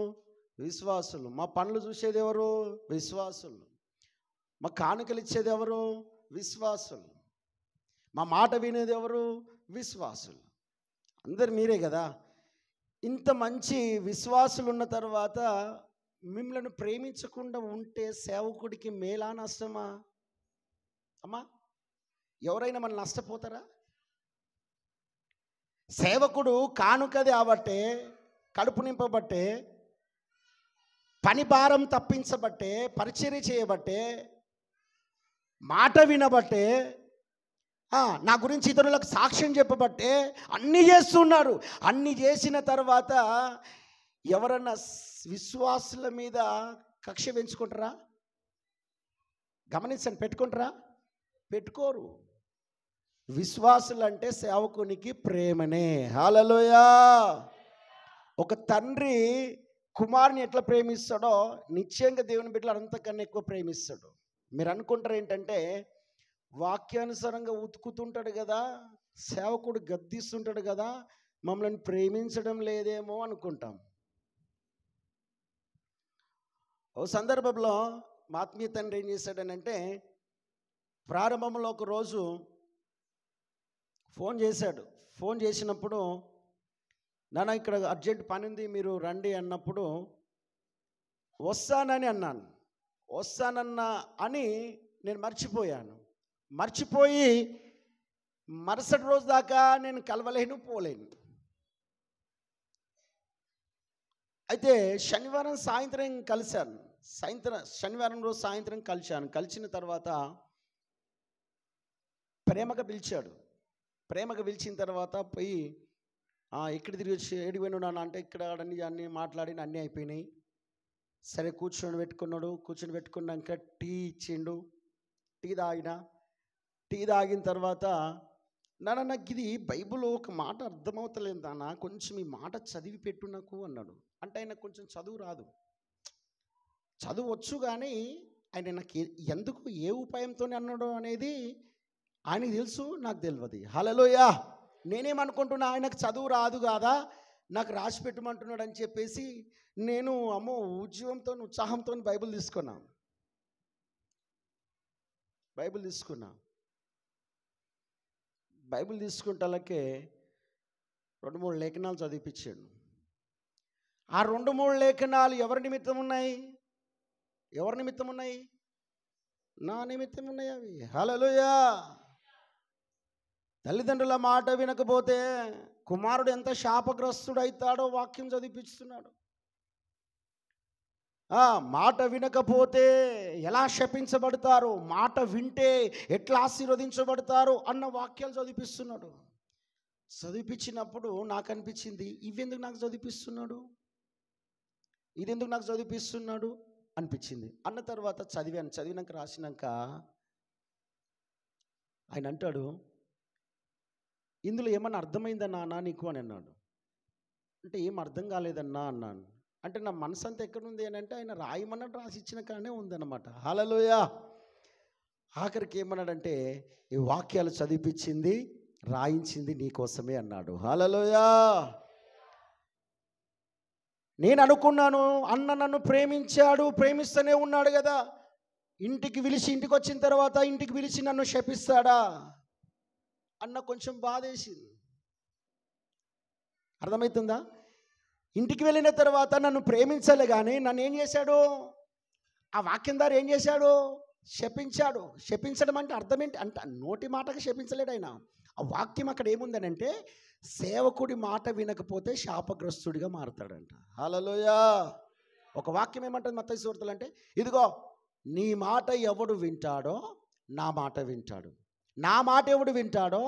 [SPEAKER 1] విశ్వాసులు. మా పనులు చూసేది ఎవరు? విశ్వాసులు. మా కానుకలు ఇచ్చేది ఎవరు? విశ్వాసులు. మా మాట వినేది ఎవరు? విశ్వాసులు. అందరు మీరే కదా. ఇంత మంచి విశ్వాసులు ఉన్న తర్వాత మిమ్మల్ని ప్రేమించకుండా ఉంటే సేవకుడికి మేలా నష్టమా? అమ్మా, ఎవరైనా మన నష్టపోతారా? సేవకుడు కానుకది అవట్టే, కడుపు నింపబట్టే, పని భారం తప్పించబట్టే, పరిచర్య చేయబట్టే, మాట వినబట్టే, నా గురించి ఇతరులకు సాక్ష్యం చెప్పబట్టే అన్నీ చేస్తున్నారు. అన్నీ చేసిన తర్వాత ఎవరన్నా విశ్వాసుల మీద కక్ష పెంచుకుంటారా? గమనించండి, పెట్టుకుంటారా? పెట్టుకోరు. విశ్వాసులు అంటే సేవకునికి ప్రేమనే. హల్లెలూయా. ఒక తండ్రి కుమారుని ఎట్లా ప్రేమిస్తాడో నిశ్చయంగా దేవుని బిడ్డలు అంతకన్నా ఎక్కువ ప్రేమిస్తాడు. మీరు అనుకుంటారు ఏంటంటే వాక్యానుసారంగా ఉతుకుతుంటాడు కదా, సేవకుడు గద్దిస్తుంటాడు కదా, మమ్మల్ని ప్రేమించడం లేదేమో అనుకుంటాం. ఓ సందర్భంలో మా ఆత్మీయ తండ్రి ఏం చేశాడనంటే, ప్రారంభంలో ఒక రోజు ఫోన్ చేశాడు. ఫోన్ చేసినప్పుడు, నాన్న ఇక్కడ అర్జెంట్ పని ఉంది మీరు రండి అన్నప్పుడు, వస్తానని అన్నాను. వస్తానన్నా అని నేను మర్చిపోయి మరుసటి రోజు దాకా నేను కలవలేను, పోలేను. అయితే శనివారం రోజు సాయంత్రం కలిసిన తర్వాత ప్రేమగా పిలిచిన తర్వాత పోయి ఎక్కడ తిరిగి వచ్చి ఏడిపోయినా నాన్న అంటే ఇక్కడ అన్నీ మాట్లాడి అన్నీ అయిపోయినాయి. సరే కూర్చొని పెట్టుకున్నాక టీ ఇచ్చిండు. టీ తాగిన తర్వాత నాన్న నాకు ఇది బైబిల్ ఒక మాట అర్థమవుతలేదు నాన్న, కొంచెం ఈ మాట చదివి పెట్టు నాకు అన్నాడు. అంటే ఆయన కొంచెం చదువు వచ్చు, కానీ ఆయన నాకు ఎందుకు ఏ ఉపాయంతో అన్నాడు అనేది ఆయనకి తెలుసు, నాకు తెలియదు. హల్లెలూయా. నేనేమనుకుంటున్నా, ఆయనకు చదువు రాదు కాదా, నాకు రాసి పెట్టమంటున్నాడు అని చెప్పేసి నేను ఉత్సాహంతో బైబిల్ తీసుకున్నా. బైబిల్ తీసుకుంటాలకే 2-3 లేఖనాలు చదివిపించాడు. ఆ 2-3 లేఖనాలు ఎవరి నిమిత్తం ఉన్నాయి? నా నిమిత్తం ఉన్నాయి అవి. హల్లెలూయా. తల్లిదండ్రుల మాట వినకపోతే కుమారుడు ఎంత శాపగ్రస్తుడైతాడో వాక్యం చదివిపిస్తున్నాడు. మాట వినకపోతే ఎలా శపించబడతారు, మాట వింటే ఎట్లా ఆశీర్వదించబడతారు అన్న వాక్యాలు చదివిపిస్తున్నాడు. చదివిపించినప్పుడు నాకు అనిపించింది, ఇదెందుకు నాకు చదివిపిస్తున్నాడు అనిపించింది. అన్న తర్వాత చదివినాక రాసినాక ఆయన అంటాడు, ఇందులో ఏమన్నా అర్థమైందా నాన్న నీకు అని అన్నాడు. అంటే ఏం అర్థం కాలేదన్నా అన్నాను. అంటే నా మనసు అంతా ఎక్కడుంది అని అంటే ఆయన రాయమన్నట్టు రాసి ఇచ్చిన కానే ఉందన్నమాట. హల్లెలూయా. ఆఖరికి ఏమన్నాడంటే ఈ వాక్యాలు చదివిపించింది, రాయించింది నీకోసమే అన్నాడు. హల్లెలూయా. నేను అనుకున్నాను అన్న నన్ను ప్రేమిస్తూనే ఉన్నాడు కదా, ఇంటికి వచ్చిన తర్వాత ఇంటికి పిలిచి నన్ను శపిస్తాడా అన్న కొంచెం బాధేసింది. అర్థమవుతుందా? ఇంటికి వెళ్ళిన తర్వాత నన్ను ప్రేమించలే కానీ నన్ను ఏం చేశాడు, ఆ వాక్యం ద్వారా ఏం చేశాడు, శపించాడు. శపించడం అంటే అర్థం ఏంటి అంటే నోటి మాటకు శపించలేడు ఆయన. ఆ వాక్యం అక్కడ ఏముందని అంటే సేవకుడి మాట వినకపోతే శాపగ్రస్తుడిగా మారతాడంట. హల్లెలూయా. ఒక వాక్యం ఏమంటుంది మత్తయి సువార్తలో అంటే, ఇదిగో నీ మాట ఎవడు వింటాడో నా మాట వింటాడు, నా మాట ఎవడు వింటాడో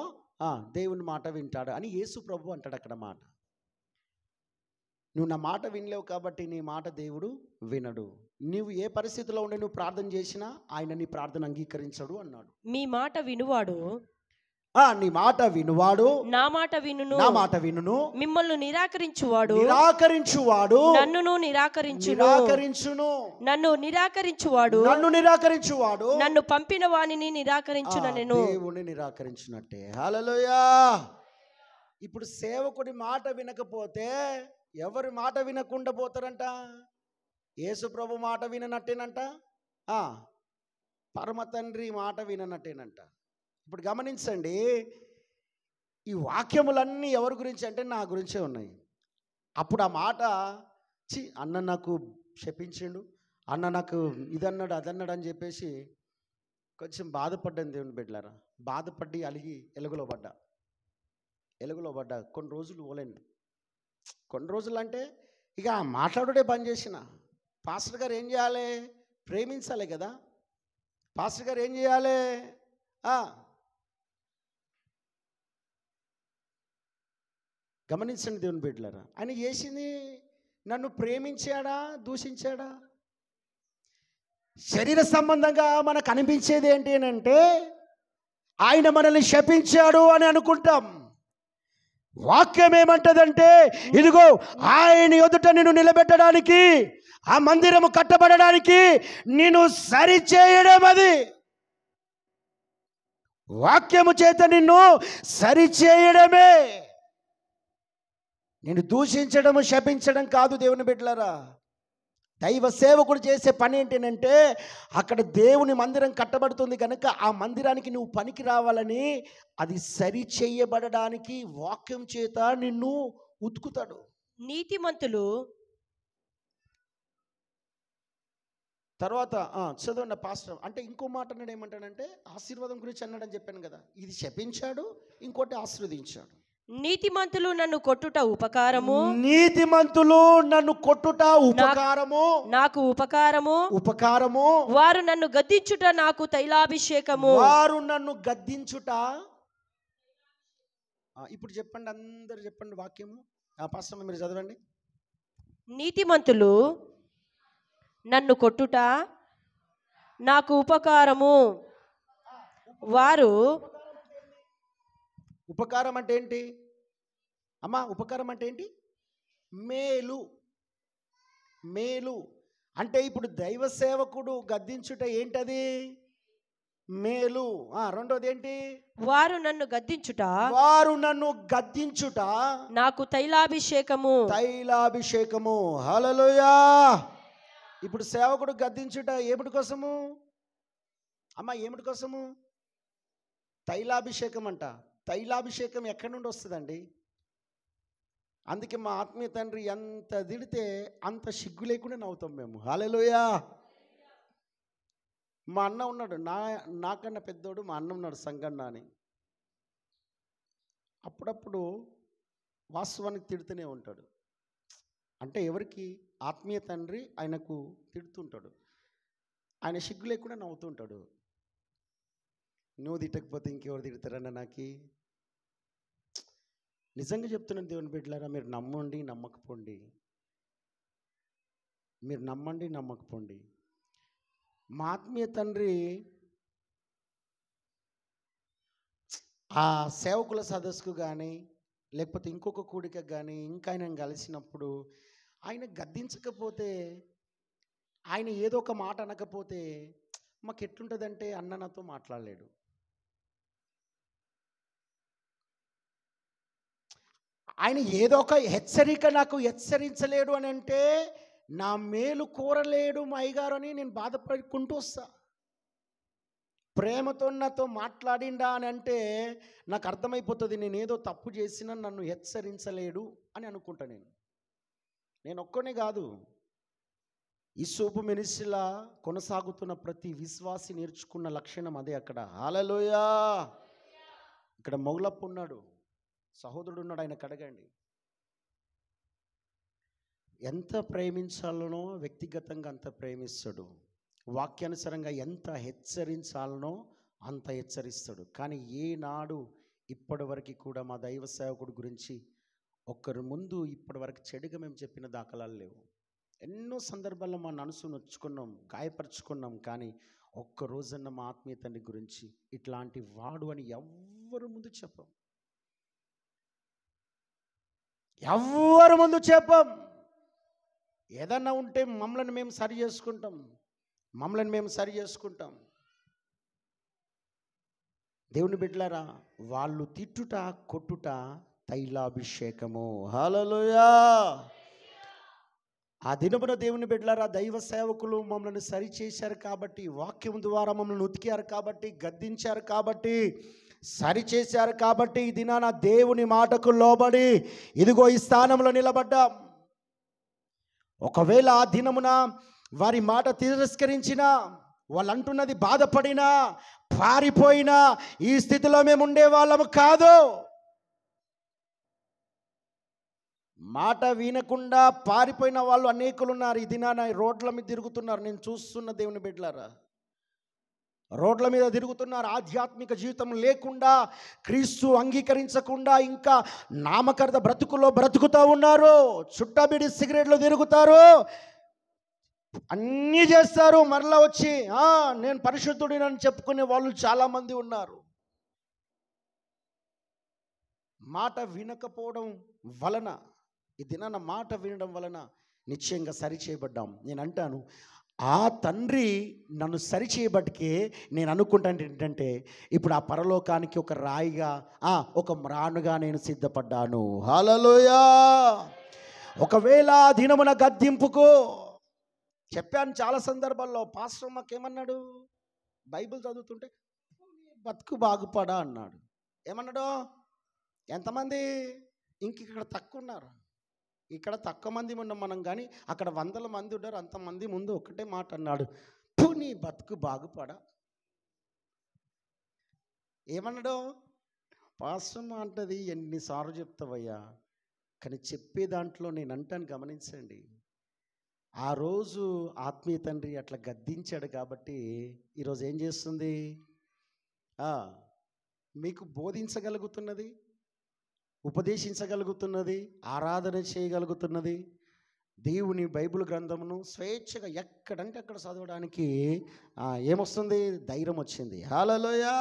[SPEAKER 1] దేవుని మాట వింటాడు అని యేసు ప్రభు అంటాడు అక్కడ మాట. నువ్వు నా మాట వినలేవు కాబట్టి నీ మాట దేవుడు వినడు. నువ్వు ఏ పరిస్థితిలో ఉండి నువ్వు ప్రార్థన చేసినా ఆయన నీ ప్రార్థన అంగీకరించడు అన్నాడు.
[SPEAKER 2] మీ మాట వినువాడు
[SPEAKER 1] నీ మాట వినువాడు
[SPEAKER 2] నా మాట వినును, మిమ్మల్ని నిరాకరించువాడు నన్ను నిరాకరించును, నన్ను పంపిన వానిని నిరాకరించునెను.
[SPEAKER 1] దేవుని నిరాకరించినట్టే. హల్లెలూయా. ఇప్పుడు సేవకుడి మాట వినకపోతే ఎవరి మాట వినకుండా పోతారంట? యేసు ప్రభు మాట విననట్టేనంట, పరమ తండ్రి మాట విననట్టేనంట. ఇప్పుడు గమనించండి, ఈ వాక్యములన్నీ ఎవరి గురించి అంటే నా గురించే ఉన్నాయి. అప్పుడు ఆ మాట అన్న నాకు శపించిండు, అన్న నాకు ఇదన్నాడు అదన్నాడు అని చెప్పేసి కొంచెం బాధపడ్డాను. దేవుని బిడ్డలారా, బాధపడి అలిగి ఎలుగులో పడ్డా. కొన్ని రోజులు పోలేను. కొన్ని రోజులు అంటే ఇక మాట్లాడుడే బంద్ చేసిన. పాస్టర్ గారు ఏం చేయాలి? ప్రేమించాలి కదా. పాస్టర్ గారు ఏం చేయాలి? గమనించండి దేవుని బిడ్డలారా, ఆయన చేసింది నన్ను ప్రేమించాడా దూషించాడా? శరీర సంబంధంగా మనకు అనిపించేది ఏంటి అని అంటే ఆయన మనల్ని శపించాడు అని అనుకుంటాం. వాక్యం ఏమంటదంటే, ఇదిగో ఆయన ఎదుట నిన్ను నిలబెట్టడానికి, ఆ మందిరము కట్టబడడానికి నిన్ను సరిచేయడం, అది వాక్యము చేత నిన్ను సరిచేయడమే. నేను దూషించడము శపించడం కాదు దేవుని బిడ్డలారా. దైవ సేవకుడు చేసే పని ఏంటంటే అక్కడ దేవుని మందిరం కట్టబడుతుంది కనుక ఆ మందిరానికి నువ్వు పనికి రావాలని, అది సరి చేయబడడానికి వాక్యం చేత నిన్ను ఉతుకుతాడు.
[SPEAKER 2] నీతిమంతులు
[SPEAKER 1] తర్వాత చదవండి పాస్టర్. అంటే ఇంకో మాట అన్నాడు, ఏమంటాడంటే ఆశీర్వాదం గురించి అన్నాడని చెప్పాను కదా, ఇది శపించాడు, ఇంకోటి ఆశీర్వదించాడు.
[SPEAKER 2] నీతిమంతులు నన్ను కొట్టుట ఉపకారము,
[SPEAKER 1] నీతిమంతులు నన్ను కొట్టుట ఉపకారము,
[SPEAKER 2] నాకు ఉపకారము
[SPEAKER 1] ఉపకారము.
[SPEAKER 2] వారు నన్ను గద్దించుట నాకు తైలాభిషేకము,
[SPEAKER 1] వారు నన్ను గద్దించుట. ఇప్పుడు చెప్పండి, అందరు చెప్పండి వాక్యము. పాస్టర్ మీరు చదవండి.
[SPEAKER 2] నీతిమంతులు నన్ను కొట్టుట నాకు ఉపకారము, వారు.
[SPEAKER 1] ఉపకారం అంటే ఏంటి అమ్మా? ఉపకారం అంటే ఏంటి? మేలు. మేలు అంటే ఇప్పుడు దైవ సేవకుడు గద్దించుట ఏంటది? మేలు. రెండోది ఏంటి?
[SPEAKER 2] వారు నన్ను గద్దించుట,
[SPEAKER 1] వారు నన్ను గద్దించుట
[SPEAKER 2] నాకు తైలాభిషేకము,
[SPEAKER 1] తైలాభిషేకము. హల్లెలూయా. ఇప్పుడు సేవకుడు గద్దించుట ఏమిటి కోసము అమ్మా? ఏమిటి కోసము? తైలాభిషేకం అంట. తైలాభిషేకం ఎక్కడి నుండి వస్తుందండి? అందుకే మా ఆత్మీయ తండ్రి ఎంత తిడితే అంత సిగ్గు లేకుండా నవ్వుతాం మేము. హల్లెలూయా. మా అన్న ఉన్నాడు, నాకన్నా పెద్దోడు మా అన్న ఉన్నాడు, సంగన్న అని. అప్పుడప్పుడు వాస్తవానికి తిడుతూనే ఉంటాడు. అంటే ఎవరికి? ఆత్మీయ తండ్రి ఆయనకు తిడుతుంటాడు, ఆయన సిగ్గు లేకుండా నవ్వుతుంటాడు. నువ్వు తిట్టకపోతే ఇంకెవరు తిడతారన్న నాకు? నిజంగా చెప్తున్నాను దేవుని బిడ్డలారా, మీరు నమ్మండి నమ్మకపోండి, మీరు నమ్మండి నమ్మకపోండి, మా ఆత్మీయ తండ్రి ఆ సేవకుల సదస్సుకు కానీ లేకపోతే ఇంకొక కూడికకు కానీ ఇంకా ఆయన కలిసినప్పుడు ఆయన గద్దించకపోతే, ఆయన ఏదో ఒక మాట అనకపోతే మాకు ఎట్లుంటుందంటే, అన్న నాతో మాట్లాడలేడు, ఆయన ఏదో ఒక హెచ్చరిక నాకు హెచ్చరించలేడు అని అంటే నా మేలు కోరలేడు మా అయ్యగారు అని నేను బాధపడుకుంటూ వస్తా. ప్రేమతో నాతో మాట్లాడిండా అని అంటే నాకు అర్థమైపోతుంది, నేను ఏదో తప్పు చేసినా నన్ను హెచ్చరించలేడు అని అనుకుంటా. నేను ఒక్కనే కాదు, ఈ సూపు మినిస్ట్రీలా కొనసాగుతున్న ప్రతి విశ్వాసి నేర్చుకున్న లక్షణం అదే. అక్కడ హల్లెలూయా. ఇక్కడ మొగలప్ప ఉన్నాడు, సహోదరుడు ఉన్నాడు, ఆయన కడగండి. ఎంత ప్రేమించాలనో వ్యక్తిగతంగా అంత ప్రేమిస్తాడు, వాక్యానుసారంగా ఎంత హెచ్చరించాలనో అంత హెచ్చరిస్తాడు. కానీ ఏనాడు ఇప్పటి వరకు కూడా మా దైవ సేవకుడి గురించి ఒక్కరి ముందు ఇప్పటి వరకు చెడుగా మేము చెప్పిన దాఖలాలు లేవు. ఎన్నో సందర్భాల్లో మా మనసు నొచ్చుకున్నాం, గాయపరుచుకున్నాం, కానీ ఒక్క రోజన్న మా ఆత్మీయ తండ్రి గురించి ఇట్లాంటి వాడు అని ఎవ్వరు ముందు చెప్పం, ఎవ్వరు ముందు చెప్పం. ఏదన్నా ఉంటే మమ్మల్ని మేము సరి చేసుకుంటాం. దేవుని బిడ్డలారా, వాళ్ళు తిట్టుట కొట్టుట తైలాభిషేకము. హల్లెలూయా. ఆ దినమున దేవుని బిడ్డలారా, దైవ సేవకులు మమ్మల్ని సరి చేశారు కాబట్టి, వాక్యం ద్వారా మమ్మల్ని ఉతికారు కాబట్టి, గద్దించారు కాబట్టి, సరి చేశారు కాబట్టి ఈ దినాన దేవుని మాటకు లోబడి ఇదిగో ఈ స్థానంలో నిలబడ్డాం. ఒకవేళ ఆ దినమున వారి మాట తిరస్కరించినా, వాళ్ళు అంటున్నది బాధపడినా, పారిపోయినా ఈ స్థితిలో మేము ఉండేవాళ్ళము కాదు. మాట వినకుండా పారిపోయిన వాళ్ళు అనేకులు ఉన్నారు. ఈ దినాన రోడ్ల మీద తిరుగుతున్నారు, నేను చూస్తున్న దేవుని బిడ్డలారా, రోడ్ల మీద తిరుగుతున్నారు. ఆధ్యాత్మిక జీవితం లేకుండా, క్రీస్తు అంగీకరించకుండా ఇంకా నామకార్థ బ్రతుకులో బ్రతుకుతూ ఉన్నారు. చుట్టబిడి సిగరెట్లు తిరుగుతారు, అన్నీ చేస్తారు, మరలా వచ్చి నేను పరిశుద్ధుడినని చెప్పుకునే వాళ్ళు చాలామంది ఉన్నారు. మాట వినకపోవడం వలన, ఈ దినాన మాట వినడం వలన నిశ్చయంగా సరిచేయబడ్డాం. నేను అంటాను, ఆ తండ్రి నన్ను సరిచేయబట్టికే నేను అనుకుంటాను ఏంటంటే, ఇప్పుడు ఆ పరలోకానికి ఒక రాయిగా, ఒక మ్రానుగా నేను సిద్ధపడ్డాను. హల్లెలూయా. ఒకవేళ ఆ దినమున గద్దింపుకు చెప్పాను చాలా సందర్భాల్లో. పాస్టర్ మాకేమన్నాడు, బైబిల్ చదువుతుంటే బతుకు బాగుపడా అన్నాడు. ఏమన్నాడు? ఎంతమంది? ఇంక ఇక్కడ తక్కువ ఉన్నారు. ఇక్కడ తక్కువ మంది ఉన్నాం మనం, కానీ అక్కడ వందల మంది ఉన్నారు. అంతమంది ముందు ఒకటే మాట అన్నాడు, "ఫు, నీ బతుకు బాగుపడా." ఏమన్నాడు? పాస్టర్ అంటది ఎన్నిసార్లు చెప్తావయ్యా, కానీ చెప్పే దాంట్లో నేను అంటాను గమనించండి. ఆ రోజు ఆత్మీయ తండ్రి అట్లా గద్దించాడు కాబట్టి ఈరోజు ఏం చేస్తుంది? మీకు బోధించగలుగుతున్నది, ఉపదేశించగలుగుతున్నది, ఆరాధన చేయగలుగుతున్నది. దేవుని బైబిల్ గ్రంథమును స్వేచ్ఛగా ఎక్కడంటే అక్కడ చదవడానికి ఏమొస్తుంది? ధైర్యం వచ్చింది. హల్లెలూయా.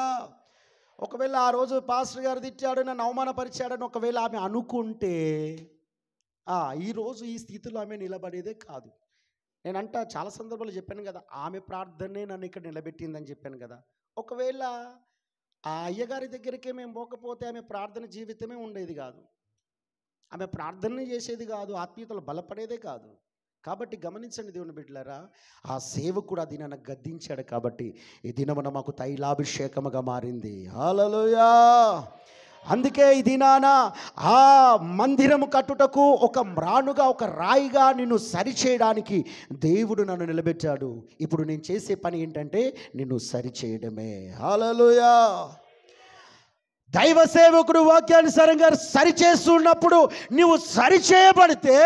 [SPEAKER 1] ఒకవేళ ఆ రోజు పాస్టర్ గారు తిట్టాడు, నన్ను అవమానపరిచాడని ఒకవేళ ఆమె అనుకుంటే ఈరోజు ఈ స్థితిలో ఆమె నిలబడేదే కాదు. నేనంట చాలా సందర్భాలు చెప్పాను కదా, ఆమె ప్రార్థనే నన్ను ఇక్కడ నిలబెట్టిందని చెప్పాను కదా. ఒకవేళ ఆ అయ్యగారి దగ్గరికే మేము పోకపోతే ఆమె ప్రార్థన జీవితమే ఉండేది కాదు, ఆమె ప్రార్థన చేసేది కాదు, ఆత్మీయతలు బలపడేదే కాదు. కాబట్టి గమనించండి దేవుని బిడ్డలారా, ఆ సేవకుడు ఆ దినాన గద్దించాడు కాబట్టి ఈ దినమున మాకు తైలాభిషేకముగా మారింది. హల్లెలూయా. అందుకే ఈ దినాన ఆ మందిరము కట్టుటకు ఒక మ్రానుగా, ఒక రాయిగా నిన్ను సరిచేయడానికి దేవుడు నన్ను నిలబెట్టాడు. ఇప్పుడు నేను చేసే పని ఏంటంటే నిన్ను సరిచేయడమే. హల్లెలూయా. దైవ సేవకుడు వాక్యానుసారంగా సరిచేస్తున్నప్పుడు నువ్వు సరిచేయబడితే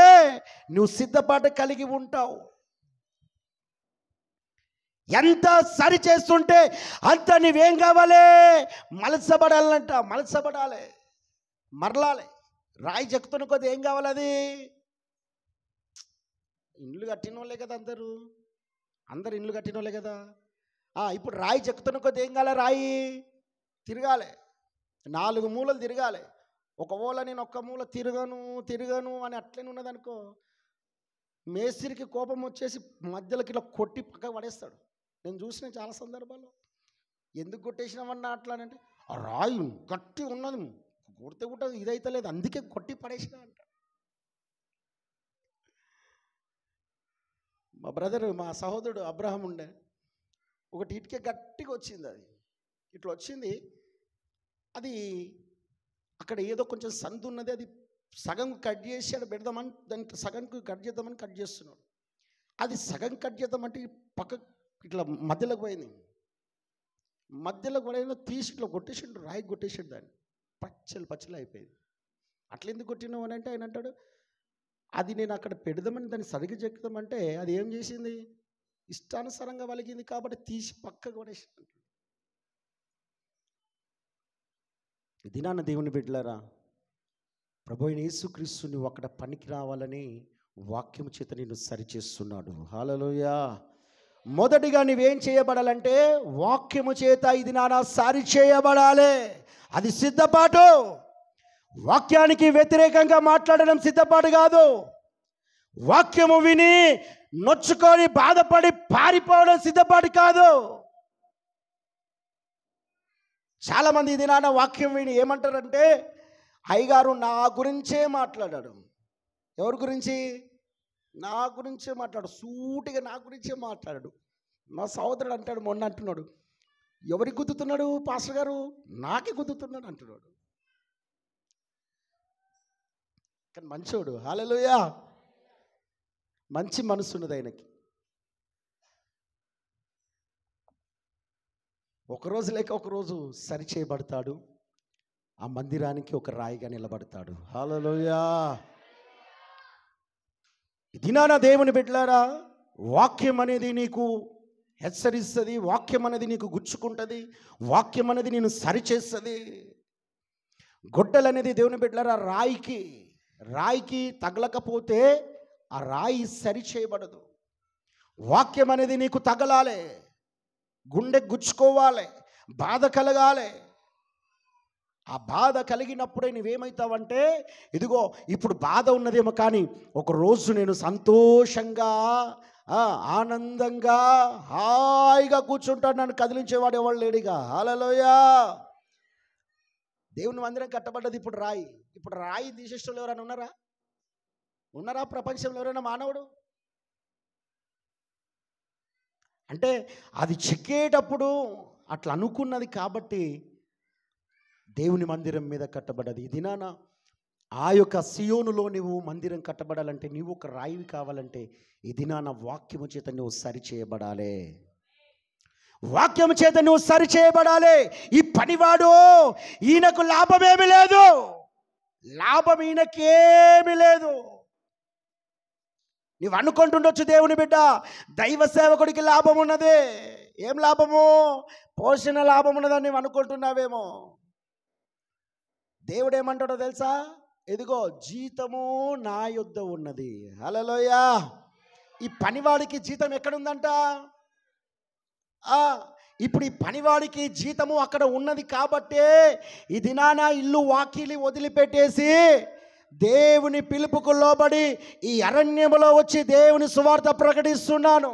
[SPEAKER 1] నువ్వు సిద్ధపాటు కలిగి ఉంటావు. ఎంత సరి చేస్తుంటే అంత నువ్వేం కావాలి? మలసబడాలంట, మలసబడాలి, మరలాలి. రాయి చెక్కుతున్న కొద్ది ఏం కావాలి? అది ఇండ్లు కట్టిన వాళ్ళే కదా, అందరు ఇండ్లు కట్టిన వాళ్ళే కదా. ఇప్పుడు రాయి చెక్కుతున్న కొద్ది ఏం కావాలి? రాయి తిరగాలి, 4 మూలలు తిరగాలి. ఒక మూల నేను ఒక్క మూల తిరగను అని అట్లనే ఉన్నదనుకో, మేస్త్రికి కోపం వచ్చేసి మధ్యలోకి ఇట్లా కొట్టి పక్కకు పడేస్తాడు. నేను చూసిన చాలా సందర్భాల్లో. ఎందుకు కొట్టేసినామన్నా అట్లానంటే, ఆ రాయి గట్టి ఉన్నది, కొడితే కూడా ఇదైతే లేదు, అందుకే కొట్టి పడేసిన అంట. మా బ్రదర్, మా సహోదరుడు అబ్రహం ఉండే, ఒకటి ఇటుకే గట్టిగా వచ్చింది. అది ఇట్లా వచ్చింది. అది అక్కడ ఏదో కొంచెం సందు ఉన్నది, అది సగం కట్ చేసి అక్కడ పెడదామని, దానికి సగంకి కట్ చేద్దామని కట్ చేస్తున్నాడు. అది సగం కట్ చేద్దామంటే పక్క ఇట్లా మధ్యలోకి పోయింది. మధ్యలోకి పడేదో తీసి ఇట్లా కొట్టేసిండు, రాయి కొట్టేసాడు, దాన్ని పచ్చలు అయిపోయింది. అట్లా ఎందుకు కొట్టినావు అని అంటే ఆయన అంటాడు, అది నేను అక్కడ పెడదామని దాన్ని సరిగ్గా చెక్కుదామంటే అది ఏం చేసింది? ఇష్టానుసారంగా వలిగింది కాబట్టి తీసి పక్కకు పడేసింది. దినాన దేవుని బిడ్డలారా, ప్రభువైన యేసుక్రీస్తు నువ్వు అక్కడ పనికి రావాలని వాక్యము చేత నిన్ను సరిచేస్తున్నాడు. హల్లెలూయా. మొదటిగా నువ్వేం చేయబడాలంటే వాక్యము చేత ఈ దినాన సరి చేయబడాలి. అది సిద్ధపాటు. వాక్యానికి వ్యతిరేకంగా మాట్లాడడం సిద్ధపాటు కాదు. వాక్యము విని నొచ్చుకొని బాధపడి పారిపోవడం సిద్ధపాటు కాదు. చాలామంది ఈ దినాన వాక్యం విని ఏమంటారంటే, అయ్యగారు నా గురించే మాట్లాడాడు. ఎవరి గురించి? నా గురించే మాట్లాడు, సూటిగా నా గురించే మాట్లాడాడు. మా సహోదరుడు అంటాడు, మొన్న అంటున్నాడు, ఎవరికి గుద్దుతున్నాడు పాస్టర్ గారు? నాకే గుద్దుతున్నాడు అంటున్నాడు. కానీ మంచోడు. హల్లెలూయా. మంచి మనసు ఉన్నది ఆయనకి. ఒకరోజు లేక ఒకరోజు సరి చేయబడతాడు, ఆ మందిరానికి ఒక రాయిగా నిలబడతాడు. హల్లెలూయా. దినాన దేవుని బిడ్డలారా, వాక్యం అనేది నీకు హెచ్చరిస్తుంది, వాక్యం అనేది నీకు గుచ్చుకుంటుంది, వాక్యం అనేది నేను సరిచేస్తుంది. గొడ్డలు అనేది దేవుని బిడ్డలారా రాయికి తగలకపోతే ఆ రాయి సరి చేయబడదు. వాక్యం అనేది నీకు తగలాలి, గుండె గుచ్చుకోవాలి, బాధ కలగాలి. ఆ బాధ కలిగినప్పుడే నువ్వేమవుతావంటే, ఇదిగో ఇప్పుడు బాధ ఉన్నదేమో కానీ ఒకరోజు నేను సంతోషంగా ఆనందంగా హాయిగా కూర్చుంటాడు, నన్ను కదిలించేవాడు ఎవరు లేడిగా. హల్లెలూయా. దేవుని మందిరం కట్టబడ్డది ఇప్పుడు రాయి. ఇప్పుడు రాయి తీసేటోళ్ళు ఎవరైనా ఉన్నారా ప్రపంచంలో ఎవరైనా మానవుడు? అంటే అది చెక్కేటప్పుడు అట్లా అనుకున్నది కాబట్టి దేవుని మందిరం మీద కట్టబడ్డది. ఈ దినాన ఆ యొక్క సియోనులో నువ్వు మందిరం కట్టబడాలంటే, నీవు ఒక రాయివి కావాలంటే, ఇది నా వాక్యము చేత నువ్వు సరిచేయబడాలి. వాక్యము చేత నువ్వు సరిచేయబడాలి. ఈ పనివాడు, ఈయనకు లాభమేమి లేదు, లాభం ఈయనకేమి లేదు. నీవు అనుకుంటుండొచ్చు, దేవుని బిడ్డ దైవ సేవకుడికి లాభం ఉన్నది. ఏం లాభము? పోషణ లాభం ఉన్నదని నీవు అనుకుంటున్నావేమో. దేవుడు ఏమంటాడో తెలుసా? ఇదిగో జీతము నా యొద్ద ఉన్నది. హల్లెలూయా. ఈ పనివాడికి జీతం ఎక్కడుందంట? ఇప్పుడు ఈ పనివాడికి జీతము అక్కడ ఉన్నది కాబట్టే ఈ దినాన ఇల్లు వాకిలి వదిలిపెట్టేసి దేవుని పిలుపుకు లోబడి ఈ అరణ్యములో వచ్చి దేవుని సువార్త ప్రకటిస్తున్నాను.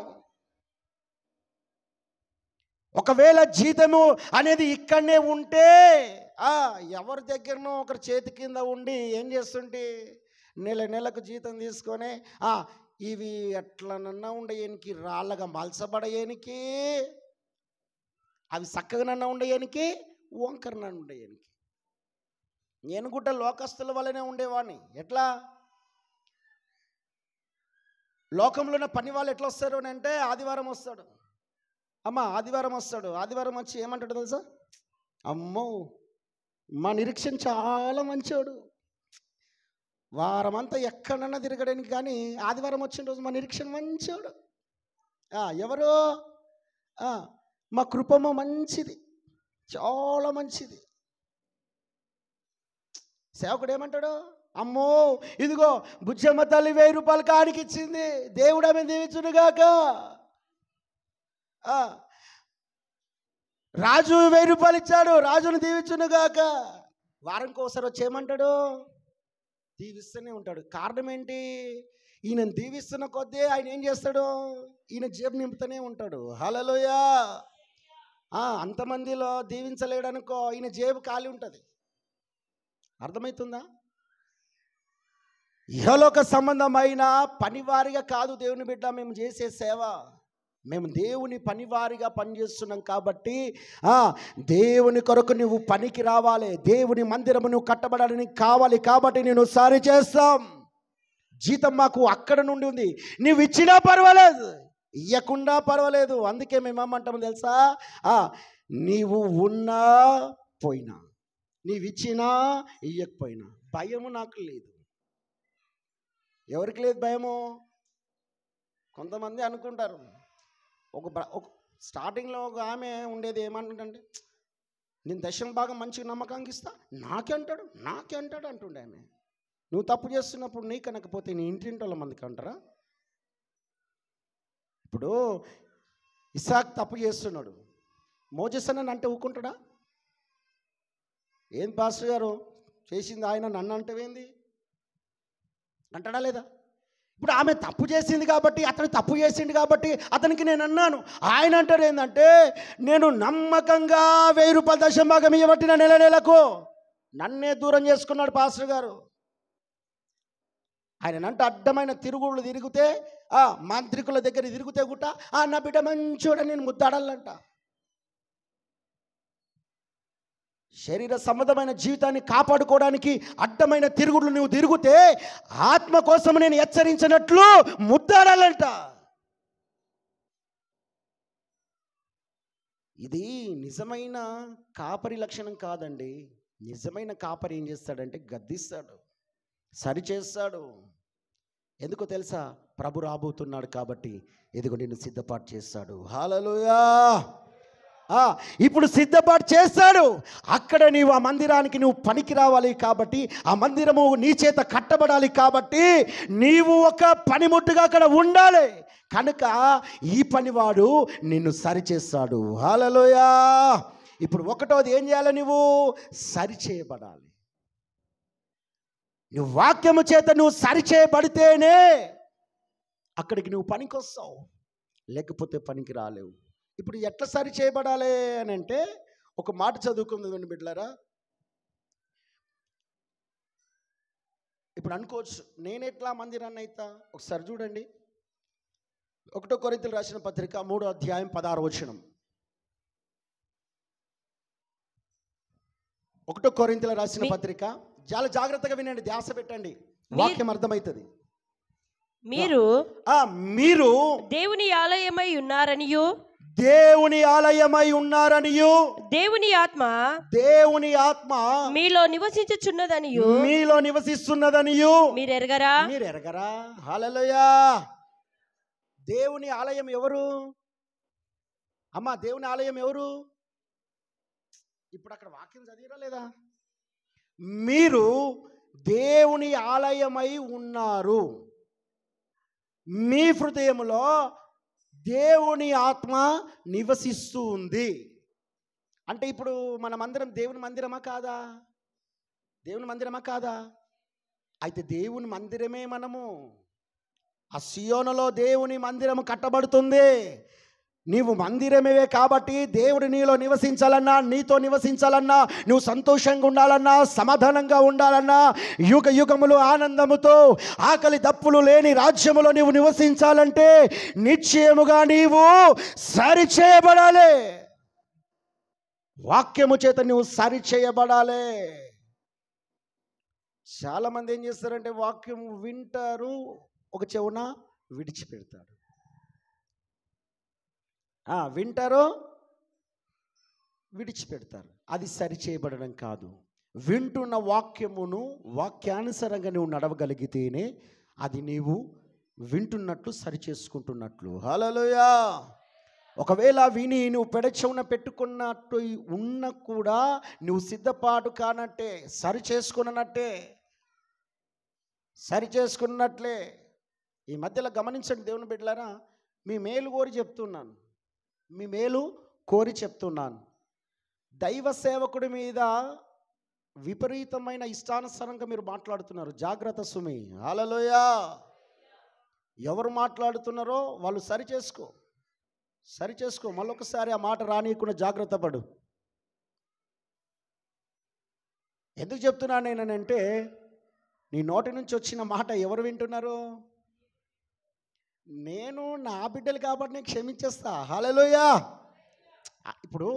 [SPEAKER 1] ఒకవేళ జీతము అనేది ఇక్కడనే ఉంటే, ఎవరి దగ్గరనో ఒకరి చేతి కింద ఉండి ఏం చేస్తుంటే, నెలకు జీతం తీసుకొని ఇవి ఎట్లనన్నా ఉండేయనికి, రాళ్ళగా మలసబడేయనికి, అవి చక్కగానన్నా ఉండేయనికి, వంకరనన్నా ఉండేయనికి. నేను కూడా లోకస్తుల వల్లనే ఉండేవాడిని. ఎట్లా? లోకంలో ఉన్న పని వాళ్ళు ఎట్లా వస్తారు అని అంటే, ఆదివారం వస్తాడు, అమ్మ ఆదివారం వస్తాడు. ఆదివారం వచ్చి ఏమంటాడు తెలుసా? అమ్మో మా నిరీక్షణ చాలా మంచోడు, వారం అంతా ఎక్కడన్నా తిరగడానికి, కానీ ఆదివారం వచ్చిన రోజు మా నిరీక్షణ మంచోడు. ఎవరు? మా కృపమ్మ మంచిది, చాలా మంచిది. సేవకుడు ఏమంటాడు? అమ్మో ఇదిగో బుజ్జమ్మ తల్లి 1000 రూపాయలు కానికి ఇచ్చింది, దేవుడు ఆమె దీవించునుగాక. రాజు 1000 రూపాయలు ఇచ్చాడు, రాజును దీవించునుగాక. వారానికి ఒకసారి వచ్చి ఏమంటాడు? దీవిస్తూనే ఉంటాడు. కారణం ఏంటి? ఈయన దీవిస్తున్న కొద్దీ ఆయన ఏం చేస్తాడు? ఈయన జేబు నింపుతూనే ఉంటాడు. హల్లెలూయా. అంతమందిలో దీవించలేడనుకో, ఈయన జేబు ఖాళీ ఉంటుంది. అర్థమవుతుందా? ఇహలోక సంబంధమైన పనివారిగా కాదు దేవుని బిడ్డ మేము చేసే సేవ. మేము దేవుని పనివారిగా పనిచేస్తున్నాం కాబట్టి దేవుని కొరకు నువ్వు పనికి రావాలి, దేవుని మందిరము నువ్వు కట్టబడడానికి కావాలి. కాబట్టి నేను సరి చేస్తాం. జీతం మాకు అక్కడ నుండి ఉంది, నువ్వు ఇచ్చినా పర్వాలేదు, ఇవ్వకుండా పర్వాలేదు. అందుకే మేము ఏమంటాము తెలుసా? నీవు ఉన్నా పోయినా, నీవు ఇచ్చినా ఇవ్వకపోయినా భయము నాకు లేదు. ఎవరికి లేదు భయము? కొంతమంది అనుకుంటారు. ఒక స్టార్టింగ్లో ఒక ఆమె ఉండేది ఏమంటుందంటే, నేను దశమ భాగం మంచిగా నమ్మకంగా ఇస్తా, నాకే అంటాడు అంటుండే ఆమె. నువ్వు తప్పు చేస్తున్నప్పుడు నీకు అనకపోతే నీ ఇంటింటోళ్ళ మందికి అంటారా? ఇప్పుడు ఇస్సాకు తప్పు చేస్తున్నాడు, మోజెస్ అని అంటే ఊరుకుంటాడా? ఏం పాస్టర్ గారు చేసింది ఆయన, నన్ను అంటవేంది అంటాడా లేదా? ఇప్పుడు ఆమె తప్పు చేసింది కాబట్టి, అతను తప్పు చేసింది కాబట్టి అతనికి నేను అన్నాను. ఆయన అంటారు ఏంటంటే, నేను నమ్మకంగా 1000 రూపాయలు దశంభాగం ఇవ్వబట్టిన నెలకు నన్నే దూరం చేసుకున్నాడు పాస్టర్ గారు. ఆయన అంటే అడ్డమైన తిరుగుళ్ళు తిరిగితే, మాంత్రికుల దగ్గర తిరిగితే గుట్ట నా బిడ్డ మంచోడ నేను ముద్దాడాలంట. శరీర సంబంధమైన జీవితాన్ని కాపాడుకోవడానికి అడ్డమైన తిరుగుళ్ళు నువ్వు తిరిగితే, ఆత్మ కోసం నేను హెచ్చరించినట్లు ముద్దాడాలంట. ఇది నిజమైన కాపరి లక్షణం కాదండి. నిజమైన కాపరి ఏం చేస్తాడంటే గద్దిస్తాడు, సరిచేస్తాడు. ఎందుకో తెలుసా? ప్రభు రాబోతున్నాడు కాబట్టి ఎదుగు నిన్ను సిద్ధపాటు చేస్తాడు. హల్లెలూయా. ఇప్పుడు సిద్ధపాటు చేస్తాడు. అక్కడ నీవు ఆ మందిరానికి నువ్వు పనికి రావాలి కాబట్టి, ఆ మందిరము నీ చేత కట్టబడాలి కాబట్టి నీవు ఒక పనిముట్టుగా అక్కడ ఉండాలి. కనుక ఈ పనివాడు నిన్ను సరిచేస్తాడు. హల్లెలూయా. ఇప్పుడు ఒకటోది ఏం చేయాలి? నువ్వు సరిచేయబడాలి. నువ్వు వాక్యము చేత నువ్వు సరిచేయబడితేనే అక్కడికి నువ్వు పనికి వస్తావు, లేకపోతే పనికి రాలేవు. ఇప్పుడు ఎట్లా సరి చేయబడాలి అని అంటే, ఒక మాట చదువుకుంది బిడ్డలారా. ఇప్పుడు అనుకోవచ్చు, నేను ఎట్లా మందిరాన్ని అవుతా? ఒకసారి చూడండి, 1 కొరింథీయులకు రాసిన పత్రిక 3వ అధ్యాయం 16వ వచనం. 1 కొరింథీయులకు రాసిన పత్రిక చాలా జాగ్రత్తగా వినండి, ధ్యాస పెట్టండి, వాక్యం అర్థమవుతుంది.
[SPEAKER 2] మీరు
[SPEAKER 1] మీరు
[SPEAKER 2] దేవుని ఆలయమై ఉన్నారనియు
[SPEAKER 1] దేవుని ఆలయమై ఉన్నారనియు
[SPEAKER 2] దేవుని ఆత్మ
[SPEAKER 1] మీలో నివసిస్తున్నదనియు
[SPEAKER 2] మీరు
[SPEAKER 1] ఎరగరా? హల్లెలూయా. దేవుని ఆలయం ఎవరు అమ్మా? దేవుని ఆలయం ఎవరు? ఇప్పుడు అక్కడ వాక్యం చదివిరా లేదా? మీరు దేవుని ఆలయమై ఉన్నారు. మీ హృదయంలో దేవుని ఆత్మ నివసిస్తూ ఉంది. అంటే ఇప్పుడు మనమందరం దేవుని మందిరమా కాదా? దేవుని మందిరమా కాదా? అయితే దేవుని మందిరమే మనము. ఆ సియోనులో దేవుని మందిరము కట్టబడుతుంది. నీవు మందిరమే కాబట్టి దేవుడు నీలో నివసించాలన్నా, నీతో నివసించాలన్నా, నువ్వు సంతోషంగా ఉండాలన్నా, సమాధానంగా ఉండాలన్నా, యుగ యుగములు ఆనందముతో ఆకలి దప్పులు లేని రాజ్యములో నీవు నివసించాలంటే నిశ్చయముగా నీవు సరిచేయబడాలి. వాక్యము చేత నువ్వు సరిచేయబడాలి. చాలామంది ఏం చేస్తారంటే వాక్యం వింటారు, ఒక చెవున విడిచిపెడతారు. వింటారు, విడిచిపెడతారు. అది సరిచేయబడడం కాదు. వింటున్న వాక్యమును వాక్యానుసారంగా నువ్వు నడవగలిగితేనే అది నీవు వింటున్నట్లు సరిచేసుకుంటున్నట్లు. హల్లెలూయా. ఒకవేళ విని నువ్వు పెడచెవున పెట్టుకున్నట్టు ఉన్న కూడా నువ్వు సిద్ధపాటు కానట్టే, సరిచేసుకున్నట్లే. ఈ మధ్యలో గమనించండి దేవుని బిడ్డలారా, మీ మేలు కోరి చెప్తున్నాను. దైవ సేవకుడి మీద విపరీతమైన ఇష్టానుసారంగా మీరు మాట్లాడుతున్నారు. జాగ్రత్త సుమి. హల్లెలూయా. ఎవరు మాట్లాడుతున్నారో వాళ్ళు సరిచేసుకో. మళ్ళొకసారి ఆ మాట రానీయకుండా జాగ్రత్త పడు. ఎందుకు చెప్తున్నాను నేనంటే, నీ నోటి నుంచి వచ్చిన మాట ఎవరు వింటున్నారు? నేను నా బిడ్డలు కాబట్టి నేను క్షమించేస్తా. హల్లెలూయా. ఇప్పుడు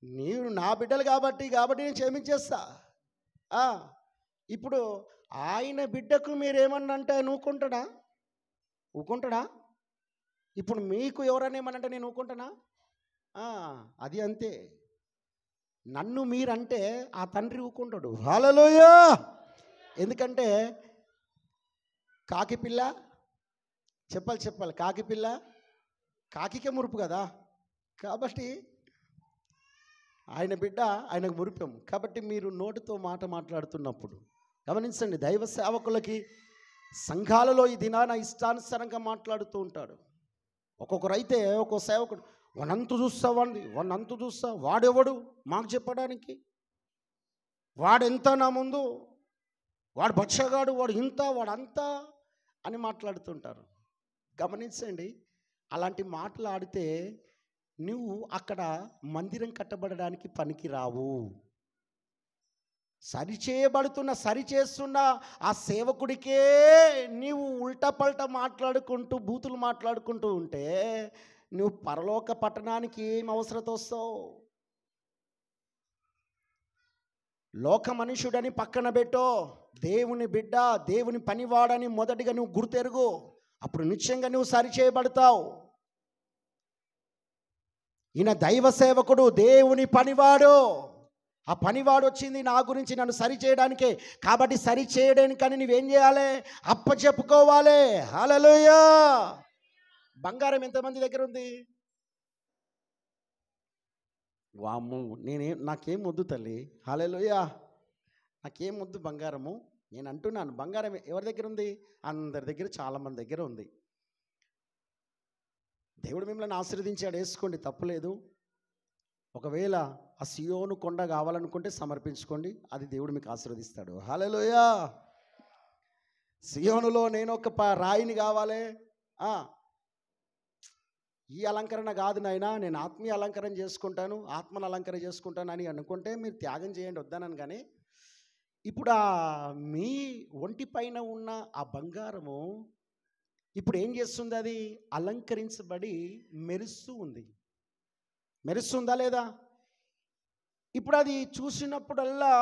[SPEAKER 1] నీవు నా బిడ్డలు కాబట్టి నేను క్షమించేస్తా. ఇప్పుడు ఆయన బిడ్డకు మీరేమన్నా అంటే ఊకుంటాడా? ఇప్పుడు మీకు ఎవరైనా ఏమనంటే నేను ఊకుంటానా? అది అంతే. నన్ను మీరంటే ఆ తండ్రి ఊకుంటాడు. హల్లెలూయా. ఎందుకంటే కాకి పిల్ల చెప్పాలి, కాకి పిల్ల కాకికే మురుపు కదా. కాబట్టి ఆయన బిడ్డ ఆయనకు మురిపాం. కాబట్టి మీరు నోటితో మాట మాట్లాడుతున్నప్పుడు గమనించండి, దైవ సేవకులకి సంఘాలలో ఈ దినాన ఇష్టానుసారంగా మాట్లాడుతూ ఉంటాడు. ఒక్కొక్కరైతే ఒక్కొక్క సేవకుడు వనంతు చూస్తా, వాడెవడు మాకు చెప్పడానికి? వాడెంత నా ముందు, వాడు బచ్చగాడు, వాడు ఇంత, వాడంతా అని మాట్లాడుతుంటారు. గమనించండి, అలాంటి మాటలు ఆడితే నువ్వు అక్కడ మందిరం కట్టబడడానికి పనికి రావు. సరిచేస్తున్న ఆ సేవకుడికే నీవు ఉల్టా పల్టా బూతులు మాట్లాడుకుంటూ ఉంటే నువ్వు పరలోక పట్టణానికి ఏం అవసరత వస్తావు? లోక మనుషుడని పక్కన పెట్టో, దేవుని బిడ్డ, దేవుని పనివాడని మొదటిగా నువ్వు గుర్తెరుగు. అప్పుడు నిశ్చయంగా నువ్వు సరిచేయబడతావు. ఈయన దైవ సేవకుడు, దేవుని పనివాడు. ఆ పనివాడు వచ్చింది నా గురించి నన్ను సరిచేయడానికే. కాబట్టి సరిచేయడానికని నువ్వేం చేయాలి? అప్పచెప్పుకోవాలి. హల్లెలూయా. బంగారం ఎంతమంది దగ్గర ఉంది? వామ్ము, నాకేం వద్దు తల్లి. హల్లెలూయా. నాకేం వద్దు బంగారము. నేను అంటున్నాను, బంగారం ఎవరి దగ్గర ఉంది? అందరి దగ్గర, చాలామంది దగ్గర ఉంది. దేవుడు మిమ్మల్ని ఆశీర్వదించాడు, వేసుకోండి, తప్పులేదు. ఒకవేళ ఆ సియోను కొండ కావాలనుకుంటే సమర్పించుకోండి, అది దేవుడు మీకు ఆశీర్వదిస్తాడు. హల్లెలూయా. సియోనులో నేను ఒక రాయిని కావాలి, ఈ అలంకరణ కాదు నాయనా, నేను ఆత్మీయ అలంకరణ చేసుకుంటాను, ఆత్మను అలంకరణ చేసుకుంటాను అని అనుకుంటే మీరు త్యాగం చేయండి, వద్దనను. కానీ ఇప్పుడు మీ ఒంటి పైన ఉన్న ఆ బంగారము ఇప్పుడు ఏం చేస్తుంది? అది అలంకరించబడి మెరుస్తుందా లేదా? ఇప్పుడు అది చూసినప్పుడల్లా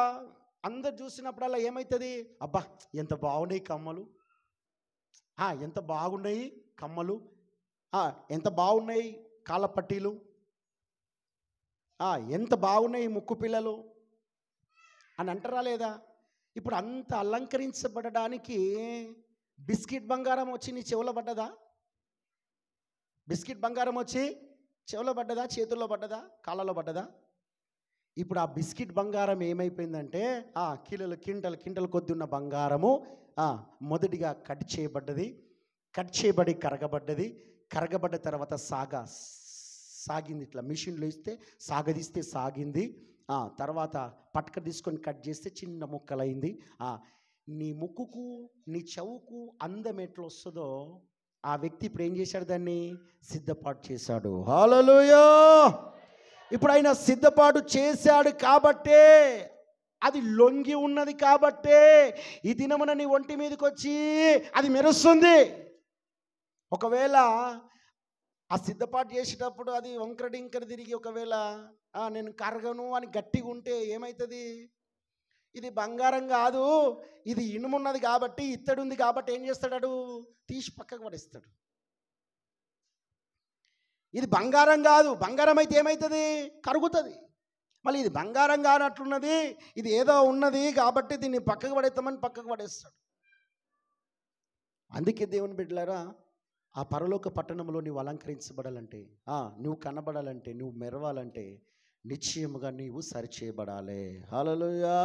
[SPEAKER 1] అందరు చూసినప్పుడల్లా ఏమవుతుంది, అబ్బా ఎంత బాగున్నాయి కమ్మలు, ఎంత బాగున్నాయి కమ్మలు, ఎంత బాగున్నాయి కాళ్ళ పట్టీలు, ఎంత బాగున్నాయి ముక్కు పిల్లలు అని అంటారా లేదా? ఇప్పుడు అంత అలంకరించబడడానికి బిస్కెట్ బంగారం వచ్చి నీ చెవులో పడ్డదా? బిస్కెట్ బంగారం వచ్చి చెవులో పడ్డదా, చేతుల్లో పడ్డదా, కాళ్ళలో పడ్డదా? ఇప్పుడు ఆ బిస్కెట్ బంగారం ఏమైపోయిందంటే కింటలు కొద్ది ఉన్న బంగారము మొదటిగా కట్ చేయబడి కరగబడ్డ తర్వాత సాగింది, ఇట్లా మిషన్లో ఇస్తే సాగదీస్తే సాగింది, తర్వాత పట్క తీసుకొని కట్ చేస్తే చిన్న ముక్కలైంది. నీ ముక్కుకు నీ చెవుకు అందం ఎట్లా వస్తుందో ఆ వ్యక్తి ఇప్పుడు ఏం చేశాడు, దాన్ని సిద్ధపాటు చేశాడు. హల్లెలూయా. ఇప్పుడు ఆయన సిద్ధపాటు చేశాడు కాబట్టే, అది లొంగి ఉన్నది కాబట్టే ఈ దినమున నీ ఒంటి మీదకి వచ్చి అది మెరుస్తుంది. ఒకవేళ ఆ సిద్ధపాటు చేసేటప్పుడు అది వంకరడింకర తిరిగి ఒకవేళ నేను కరగను అని గట్టిగా ఉంటే ఏమవుతుంది? ఇది బంగారం కాదు, ఇది ఇనుమున్నది కాబట్టి, ఇత్తడి ఉంది కాబట్టి ఏం చేస్తాడు, తీసి పక్కకు పడేస్తాడు. ఇది బంగారం కాదు, బంగారం అయితే ఏమవుతుంది, కరుగుతుంది. మళ్ళీ ఇది బంగారం కానట్లున్నది, ఇది ఏదో ఉన్నది కాబట్టి దీన్ని పక్కకు పడేస్తామని పక్కకు పడేస్తాడు. అందుకే దేవుని బిడ్డలారా, ఆ పరలోక పట్టణంలో నువ్వు అలంకరించబడాలంటే, నువ్వు కనబడాలంటే, నువ్వు మెరవాలంటే నిశ్చయముగా నీవు సరిచేయబడాలి. హల్లెలూయా.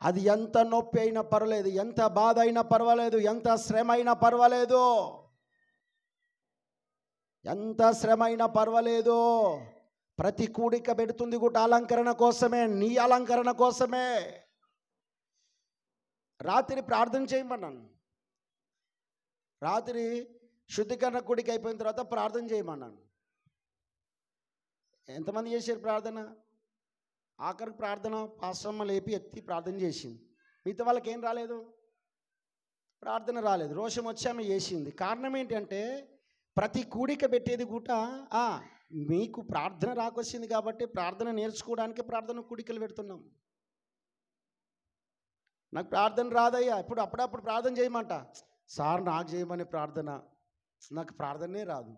[SPEAKER 1] అది ఎంత నొప్పి అయినా పర్వాలేదు, ఎంత బాధ అయినా పర్వాలేదు, ఎంత శ్రమ అయినా పర్వాలేదు, ఎంత శ్రమ అయినా పర్వాలేదు. ప్రతి కూడిక పెడుతుంది కూడా అలంకరణ కోసమే, నీ అలంకరణ కోసమే. రాత్రి ప్రార్థన చేయమన్నాను, రాత్రి శుద్ధీకరణ కూడిక అయిపోయిన తర్వాత ప్రార్థన చేయమన్నాను. ఎంతమంది చేశారు ప్రార్థన? ఆఖరికి ప్రార్థన పాస్టమ్మ లేపి ఎత్తి ప్రార్థన చేసింది. మిగతా వాళ్ళకి ఏం రాలేదు, ప్రార్థన రాలేదు. రోషం వచ్చి ఆమె చేసింది. కారణం ఏంటంటే ప్రతి కూడిక పెట్టేది కూడా మీకు ప్రార్థన రాకొచ్చింది కాబట్టి ప్రార్థన నేర్చుకోవడానికి ప్రార్థన కూడికలు పెడుతున్నాం. నాకు ప్రార్థన రాదయ్యా, ఇప్పుడు అప్పుడప్పుడు ప్రార్థన చేయమంట. సార్ నాకు చేయమని ప్రార్థన, నాకు ప్రార్థనే రాదు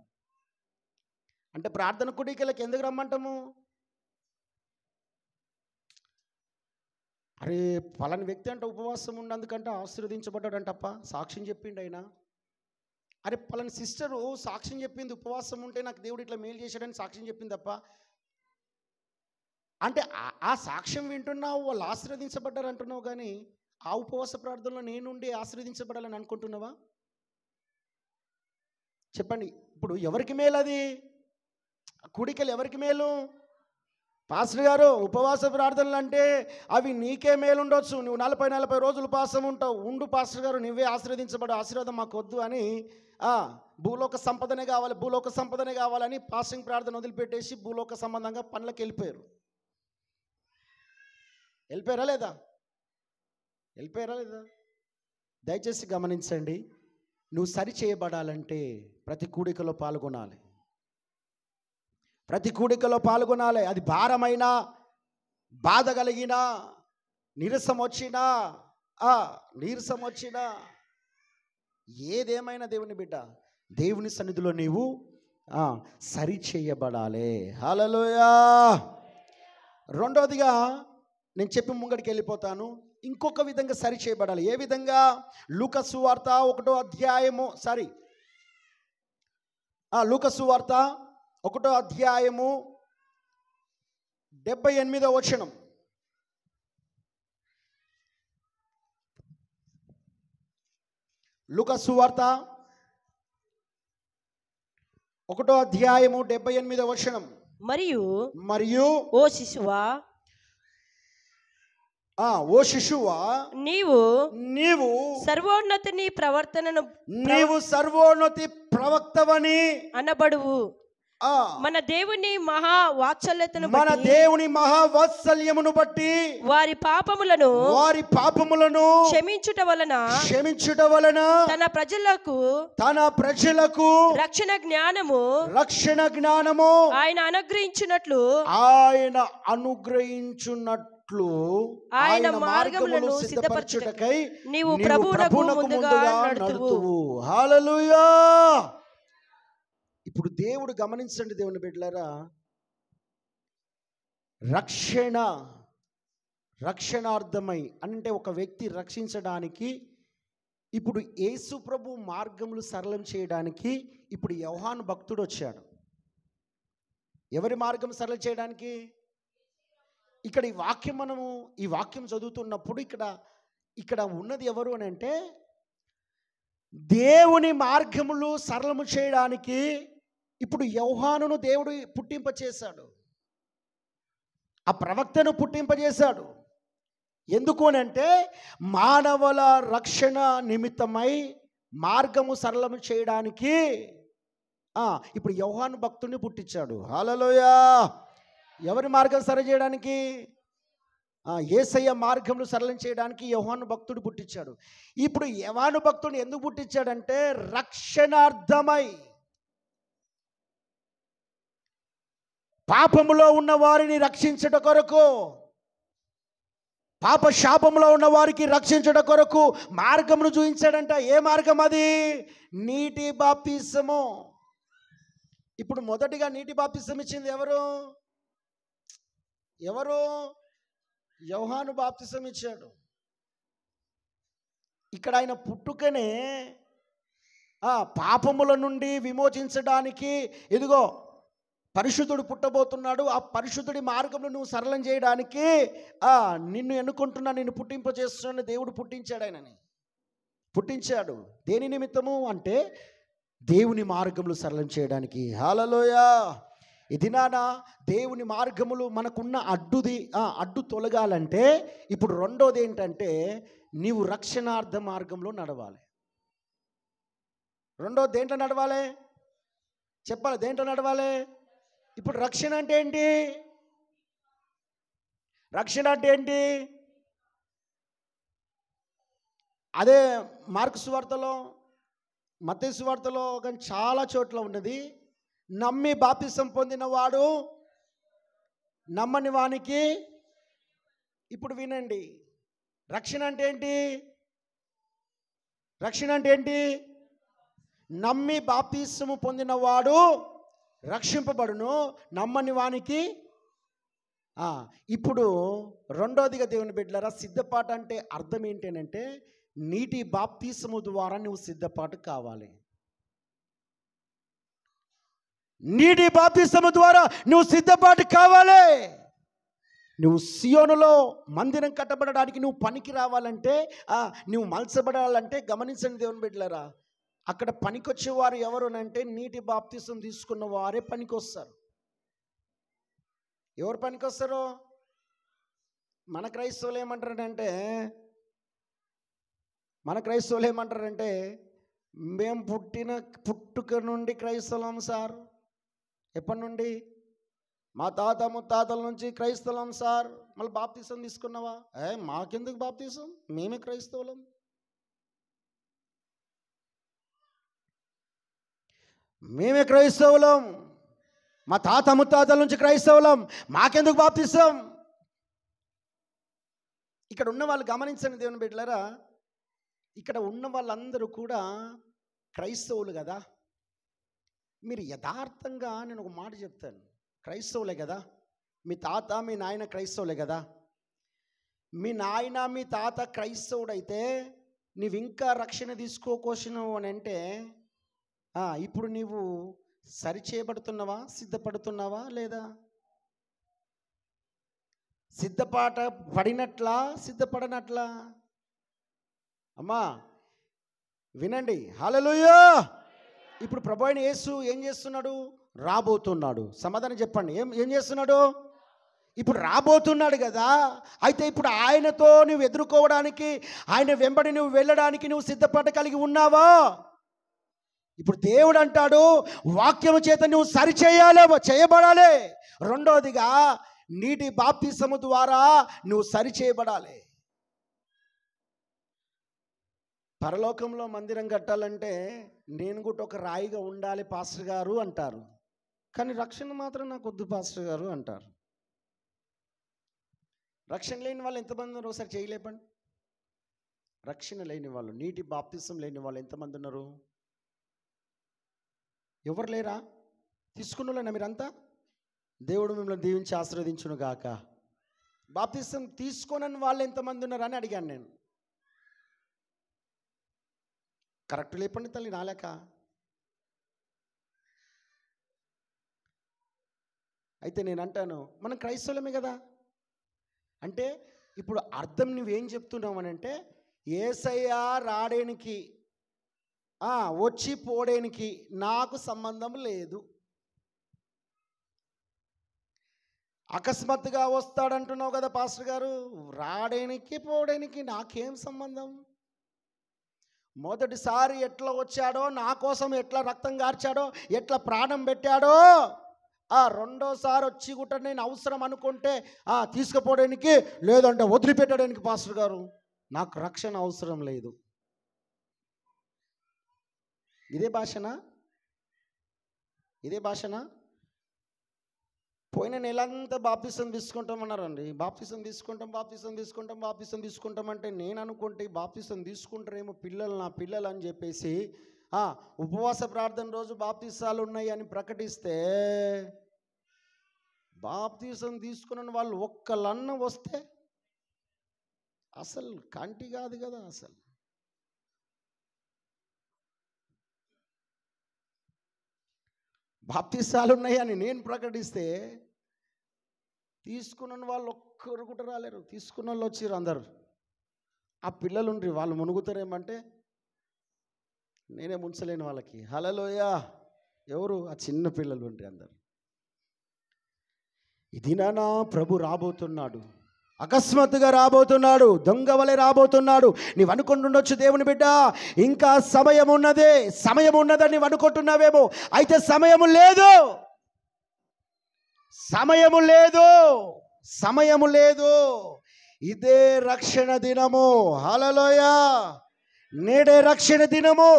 [SPEAKER 1] అంటే ప్రార్థన కూడికలకు ఎందుకు రమ్మంటాము? అరే పలాని వ్యక్తి అంటే ఉపవాసం ఉన్నందుకంటే ఆశీర్వదించబడ్డాడంటప్ప, సాక్ష్యం చెప్పిండు అయినా. అరే పలాని సిస్టరు సాక్ష్యం చెప్పింది, ఉపవాసం ఉంటే నాకు దేవుడు ఇట్లా మేలు చేశాడని సాక్ష్యం చెప్పింది తప్ప, అంటే ఆ సాక్ష్యం వింటున్నావు, వాళ్ళు ఆశీర్వదించబడ్డారు అంటున్నావు, కానీ ఆ ఉపవాస ప్రార్థనలో నేనుండి ఆశీర్వదించబడాలని అనుకుంటున్నావా? చెప్పండి. ఇప్పుడు ఎవరికి మేలు అది? కూడికలు ఎవరికి మేలు? పాస్టర్ గారు ఉపవాస ప్రార్థనలు అంటే అవి నీకే మేలు ఉండొచ్చు, నువ్వు 40 రోజులు ఉపవాసం ఉంటావు, ఉండు పాస్టర్ గారు, నువ్వే ఆశీర్వదించబడు, ఆశీర్వాదం మాకు వద్దు అని భూలోక సంపదనే కావాలని పాస్టింగ్ ప్రార్థన వదిలిపెట్టేసి భూలోక సంబంధంగా పనులకు వెళ్ళిపోయారా లేదా? దయచేసి గమనించండి. నువ్వు సరి చేయబడాలంటే ప్రతి కూడికలో పాల్గొనాలి. అది భారమైనా, బాధ కలిగినా, నీరసం వచ్చినా ఏదేమైనా దేవుని బిడ్డ, దేవుని సన్నిధిలో నీవు సరి చేయబడాలి. హల్లెలూయా. రెండోదిగా నేను చెప్పి ముంగడికి వెళ్ళిపోతాను. ఇంకొక విధంగా సరి చేయబడాలి. ఏ విధంగా? లూకా సువార్త 1వ అధ్యాయము 78వ వచనం. లూకా సువార్త 1వ అధ్యాయము 78వ వచనం. మరియు
[SPEAKER 2] ఓ శిశువా,
[SPEAKER 1] నీవు
[SPEAKER 2] సర్వోన్నతి
[SPEAKER 1] ప్రవక్తవని
[SPEAKER 2] అనబడువు. మన దేవుని మహా
[SPEAKER 1] వాత్సల్యమును బట్టి
[SPEAKER 2] వారి పాపములను క్షమించుట వలన తన ప్రజలకు రక్షణ జ్ఞానము ఆయన అనుగ్రహించున్నట్లు
[SPEAKER 1] అట్లు
[SPEAKER 2] ఆయన మార్గములను సిద్ధపరచుటకై నీవు ప్రభువునకు ముందుగా నడుతువు.
[SPEAKER 1] హల్లెలూయా. ఇప్పుడు దేవుడు గమనించండి దేవుని బిడ్డలారా, రక్షణార్థమై అంటే ఒక వ్యక్తి రక్షించడానికి ఇప్పుడు యేసు ప్రభు మార్గములు సరళం చేయడానికి ఇప్పుడు యోహాను భక్తుడు వచ్చాడు. ఎవరి మార్గం సరళం చేయడానికి? ఇక్కడ ఈ వాక్యం చదువుతున్నప్పుడు ఇక్కడ ఉన్నది ఎవరు అని అంటే, దేవుని మార్గములు సరళము చేయడానికి ఇప్పుడు యోహానును దేవుడు పుట్టింపచేశాడు, ఆ ప్రవక్తను పుట్టింపజేశాడు. ఎందుకు అని అంటే మానవుల రక్షణ నిమిత్తమై మార్గము సరళము చేయడానికి ఇప్పుడు యోహాను భక్తుడిని పుట్టించాడు. హల్లెలూయా. ఎవరి మార్గం సరళ చేయడానికి? యేసయ్య మార్గములు సరళం చేయడానికి యోహాను భక్తుడు పుట్టించాడు. ఇప్పుడు యోహాను భక్తుడిని ఎందుకు పుట్టించాడంటే రక్షణార్థమై, పాపములో ఉన్న వారిని రక్షించుట కొరకు, పాప శాపంలో ఉన్న వారికి రక్షించుట కొరకు మార్గమును చూపించాడంట. ఏ మార్గం అది? నీటి బాప్తిసము. ఇప్పుడు మొదటిగా నీటి బాప్తిసం ఇచ్చింది ఎవరు? యోహాను బాప్తిసం ఇచ్చాడు. ఇక్కడ ఆయన పుట్టుకనే పాపముల నుండి విమోచించడానికి, ఇదిగో పరిశుద్ధుడు పుట్టబోతున్నాడు, ఆ పరిశుద్ధుడి మార్గంలో నువ్వు సరళం చేయడానికి నిన్ను ఎన్నుకుంటున్నా, నిన్ను పుట్టింపచేస్తున్నాను దేవుడు పుట్టించాడు. ఆయనని పుట్టించాడు. దేని నిమిత్తము అంటే దేవుని మార్గములు సరళం చేయడానికి. హల్లెలూయా. ఇది నానా దేవుని మార్గములు మనకున్న అడ్డు తొలగాలంటే ఇప్పుడు రెండోది ఏంటంటే నీవు రక్షణార్థ మార్గంలో నడవాలి. రెండోది దేంట్లో నడవాలి చెప్పాలి? దేంట్లో నడవాలి? ఇప్పుడు రక్షణ అంటే ఏంటి? అదే మార్కు సువార్తలో, మత్తయి సువార్తలో కానీ చాలా చోట్ల ఉన్నది. నమ్మి బాప్తిసం పొందిన వాడు నమ్మని వానికి. ఇప్పుడు వినండి, రక్షణ అంటే ఏంటి? నమ్మి బాప్తిసము పొందిన వాడు రక్షింపబడును, నమ్మని వానికి. ఇప్పుడు రెండోదిగా దేవుని బిడ్డలారా, సిద్ధపాటు అంటే అర్థం ఏంటంటే నీటి బాప్తిసము ద్వారా నువ్వు సిద్ధపాటు కావాలి. నీటి బాప్తిసము ద్వారా నువ్వు సిద్ధపాటు కావాలి. నువ్వు సియోనులో మందిరం కట్టబడడానికి నువ్వు పనికి రావాలంటే, నువ్వు మలచబడాలంటే గమనించండి దేవుని బిడ్డలారా, అక్కడ పనికొచ్చేవారు ఎవరు అంటే నీటి బాప్తిసం తీసుకున్న వారే పనికొస్తారు. ఎవరు పనికొస్తారో? మన క్రైస్తవులు ఏమంటారంటే మేము పుట్టుక నుండి క్రైస్తవం సార్. ఎప్పటి నుండి? మా తాత ముత్తాతల నుంచి క్రైస్తవం సార్. మళ్ళీ బాప్తిసం తీసుకున్నావా? మాకెందుకు బాప్తిసం, మేమే క్రైస్తవులం. మా తాత ముత్తాతల నుంచి క్రైస్తవులం, మాకెందుకు బాప్తిసం? ఇక్కడ ఉన్న వాళ్ళు గమనించండి దేవుని బిడ్డలారా, ఇక్కడ ఉన్న వాళ్ళందరూ కూడా క్రైస్తవులు కదా. మీరు యథార్థంగా నేను ఒక మాట చెప్తాను, క్రైస్తవులే కదా. మీ తాత మీ నాయన క్రైస్తవులే కదా. మీ నాయన మీ తాత క్రైస్తవుడైతే నీవు ఇంకా రక్షణ తీసుకోకోసినావు అని అంటే ఇప్పుడు నీవు సరిచేయబడుతున్నావా, సిద్ధపడుతున్నావా లేదా? పడినట్లా, సిద్ధపడనట్లా? అమ్మా వినండి. హల్లెలూయా. ఇప్పుడు ప్రభు అయిన యేసు ఏం చేస్తున్నాడు? రాబోతున్నాడు. సమాధానం చెప్పండి. ఏం చేస్తున్నాడు? ఇప్పుడు రాబోతున్నాడు కదా. అయితే ఇప్పుడు ఆయనతో నువ్వు ఎదుర్కోవడానికి, ఆయన వెంబడి నువ్వు వెళ్ళడానికి నువ్వు సిద్ధపడ కలిగి ఉన్నావా? ఇప్పుడు దేవుడు అంటాడు వాక్యము చేత నువ్వు చేయబడాలి. రెండోదిగా నీటి బాప్తిసము ద్వారా నువ్వు సరిచేయబడాలి. పరలోకంలో మందిరం కట్టాలంటే నేను కూడా ఒక రాయిగా ఉండాలి పాస్టర్ గారు అంటారు, కానీ రక్షణ మాత్రం నాకు వద్దు పాస్టర్ గారు అంటారు. రక్షణ లేని వాళ్ళు ఎంతమంది ఉన్నారు ఒకసారి చేయలేపండి. రక్షణ లేని వాళ్ళు, నీటి బాప్తిసం లేని వాళ్ళు ఎంతమంది ఉన్నారు? ఎవరు లేరా? తీసుకున్న మీరంతా? దేవుడు మిమ్మల్ని దీవించి ఆశీర్వదించును గాక. బాప్తిసం తీసుకోనని వాళ్ళు ఎంతమంది ఉన్నారు అని అడిగాను నేను. కరెక్ట్ లేపండి తల్లి, నాలేక. అయితే నేను అంటాను, మనం క్రైస్తవులమే కదా అంటే, ఇప్పుడు అర్థం నువ్వేం చెప్తున్నావు అని అంటే, యేసయ్య రావడానికి వచ్చి పోవడానికి నాకు సంబంధం లేదు. అకస్మాత్తుగా వస్తాడంటున్నావు కదా పాస్టర్ గారు, రావడానికి పోవడానికి నాకేం సంబంధం? మొదటిసారి ఎట్లా వచ్చాడో, నా కోసం ఎట్లా రక్తం కార్చాడో, ఎట్లా ప్రాణం పెట్టాడో, రెండోసారి వచ్చి కూడా నేను అవసరం అనుకుంటే తీసుకుపోవడానికి, లేదంటే వదిలిపెట్టడానికి పాస్టర్ గారు నాకు రక్షణ అవసరం లేదు. ఇదే భాషనా? పోయిన నెలంతా బాప్తిసం తీసుకుంటామన్నారండి. బాప్తిసం తీసుకుంటాం అంటే నేను అనుకుంటే బాప్తిసం తీసుకుంటారేమో నా పిల్లలు అని చెప్పేసి ఉపవాస ప్రార్థన రోజు బాప్తిసాలు ఉన్నాయి అని ప్రకటిస్తే, బాప్తిసం తీసుకున్న వాళ్ళు ఒక్కలన్న వస్తే అసలు కంటి కాదు కదా. అసలు బాప్తిసాలు ఉన్నాయని నేను ప్రకటిస్తే తీసుకున్న వాళ్ళు ఒక్కరు కూడా రాలేరు. తీసుకున్న వాళ్ళు వచ్చారు అందరు. ఆ పిల్లలు ఉండ్రి, వాళ్ళు మునుగుతారేమంటే నేనే ముంచలేని వాళ్ళకి. హల్లెలూయా. ఎవరు? ఆ చిన్న పిల్లలు ఉండ్రి అందరు. ఇది నా ప్రభు రాబోతున్నాడు, అకస్మాత్తుగా రాబోతున్నాడు, దొంగ వలె రాబోతున్నాడు. నీవు అనుకుంటుండొచ్చు, దేవుని బిడ్డ ఇంకా సమయం ఉన్నదని నీవు అనుకుంటున్నావేమో. అయితే సమయము లేదు. ఇదే రక్షణ దినము. హల్లెలూయా. నేడే రక్షణ దినము.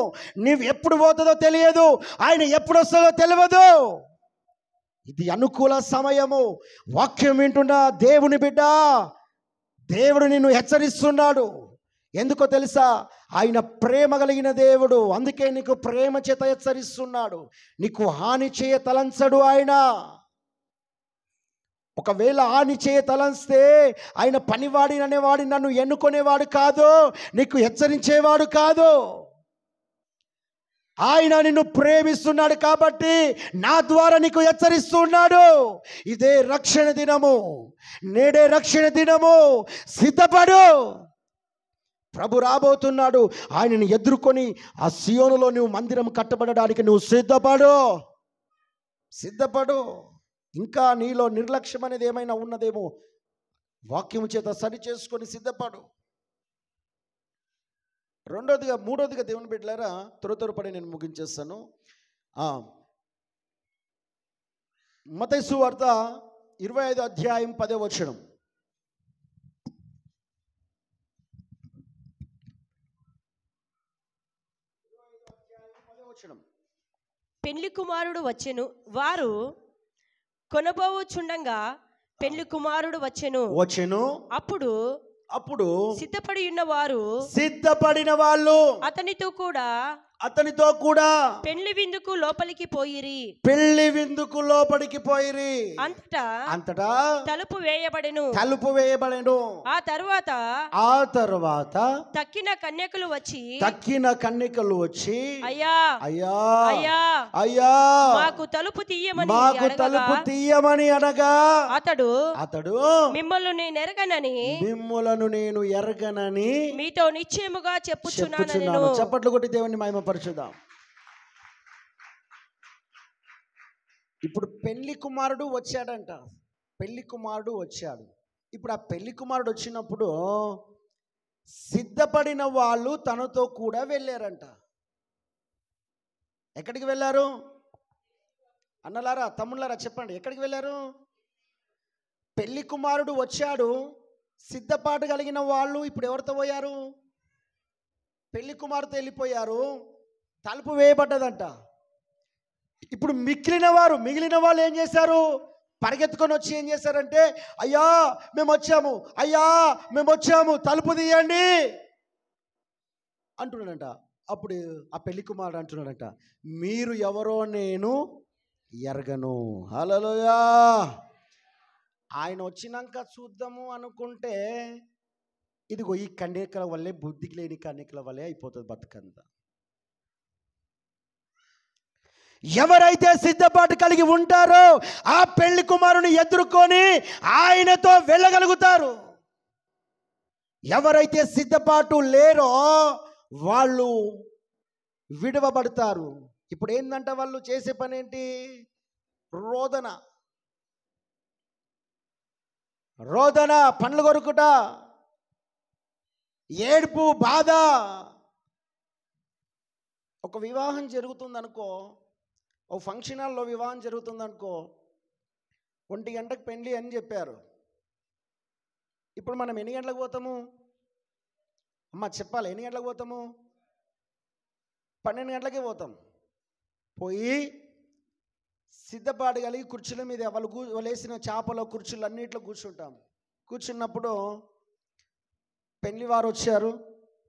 [SPEAKER 1] నీవు ఎప్పుడు పోతుందో తెలియదు, ఆయన ఎప్పుడు వస్తుందో తెలియదు. ఇది అనుకూల సమయము. వాక్యం వింటున్నా దేవుని బిడ్డ, దేవుడు నిన్ను హెచ్చరిస్తున్నాడు. ఎందుకో తెలుసా? ఆయన ప్రేమ కలిగిన దేవుడు. అందుకే నీకు ప్రేమ చేత హెచ్చరిస్తున్నాడు. నీకు హాని చేయ తలంచడు ఆయన. ఒకవేళ హాని చేయ తలంస్తే ఆయన పనివాడి అనేవాడు, నన్ను ఎన్నుకునేవాడు కాదు, నీకు హెచ్చరించేవాడు కాదు. ఆయన నిన్ను ప్రేమిస్తున్నాడు కాబట్టి నా ద్వారా నీకు హెచ్చరిస్తున్నాడు. ఇదే రక్షణ దినము, నేడే రక్షణ దినము. సిద్ధపడు, ప్రభు రాబోతున్నాడు. ఆయనను ఎదుర్కొని ఆ సియోనులో నువ్వు మందిరం కట్టబడడానికి నువ్వు సిద్ధపడు. ఇంకా నీలో నిర్లక్ష్యం అనేది ఏమైనా ఉన్నదేమో, వాక్యము చేత సరి చేసుకొని సిద్ధపడు. మూడోదిగా దేవుని బిడ్డలారా, త్వరపడి నేను ముగించేస్తాను. మత్తయి సువార్త 25 అధ్యాయం 10వ వచనం.
[SPEAKER 2] పెళ్లి కుమారుడు వచ్చెను, వారు కొనబోచుండగా పెళ్లి కుమారుడు వచ్చెను. అప్పుడు సిద్ధపడిన వాళ్ళు అతనితో కూడా పెళ్లి విందుకు లోపలికి పోయిరి. అంతటా తలుపు వేయబడెను. ఆ తరువాత తక్కిన కన్యకలు వచ్చి అయ్యా మాకు తలుపు తీయమని అనగా అతడు మిమ్మలను నేను ఎరగనని మీతో నిశ్చయముగా చెప్పుచున్నాను.
[SPEAKER 1] చప్పట్లు కొట్టి దేవుని మహిమపరచుదాం. ఇప్పుడు పెళ్లి కుమారుడు వచ్చాడంట. ఇప్పుడు ఆ పెళ్లి కుమారుడు వచ్చినప్పుడు సిద్ధపడిన వాళ్ళు తనతో కూడా వెళ్ళారంట. ఎక్కడికి వెళ్ళారు అన్నలారా, తమ్ముళ్ళారా చెప్పండి, ఎక్కడికి వెళ్ళారు? పెళ్లి కుమారుడు వచ్చాడు, సిద్ధపాటు కలిగిన వాళ్ళు ఇప్పుడు ఎవరితో పోయారు? పెళ్లి కుమారుతో వెళ్ళిపోయారు. తలుపు వేయబడ్డదంట. ఇప్పుడు మిగిలిన వాళ్ళు ఏం చేశారు? పరిగెత్తుకొని వచ్చి ఏం చేశారంటే, అయ్యా మేము వచ్చాము, అయ్యా మేము వచ్చాము, తలుపు తీయండి అంటున్నాడంట. అప్పుడు ఆ పెళ్లి కుమారుడు అంటున్నాడంట, మీరు ఎవరో నేను ఎరగను. హల్లెలూయా. ఆయన వచ్చినాక చూద్దాము అనుకుంటే ఇదిగో ఈ కన్యకల వల్లే, బుద్ధికి లేని కన్యకల వల్లే అయిపోతుంది బతుకంతా. ఎవరైతే సిద్ధపాటు కలిగి ఉంటారో ఆ పెళ్లి కుమారుని ఎదుర్కొని ఆయనతో వెళ్ళగలుగుతారు. ఎవరైతే సిద్ధపాటు లేరో వాళ్ళు విడవబడతారు. ఇప్పుడు ఏంటంటే వాళ్ళు చేసే పని ఏంటి? రోదన, పండ్లు కొరుకుట, ఏడుపు, బాధ. ఒక వివాహం జరుగుతుందనుకో, ఓ ఫంక్షన్ హాల్లో వివాహం జరుగుతుందనుకో, 1 గంటకు పెళ్ళి అని చెప్పారు. ఇప్పుడు మనం ఎన్ని గంటలకు పోతాము? అమ్మ చెప్పాలి, ఎన్ని గంటలకు పోతాము? 12 గంటలకే పోతాం. పోయి సిద్ధపాటు కలిగి కుర్చీల మీద వాళ్ళు వేసిన చేపలో కుర్చీలు అన్నిట్లో కూర్చుంటాం. కూర్చున్నప్పుడు పెళ్లి వారు వచ్చారు,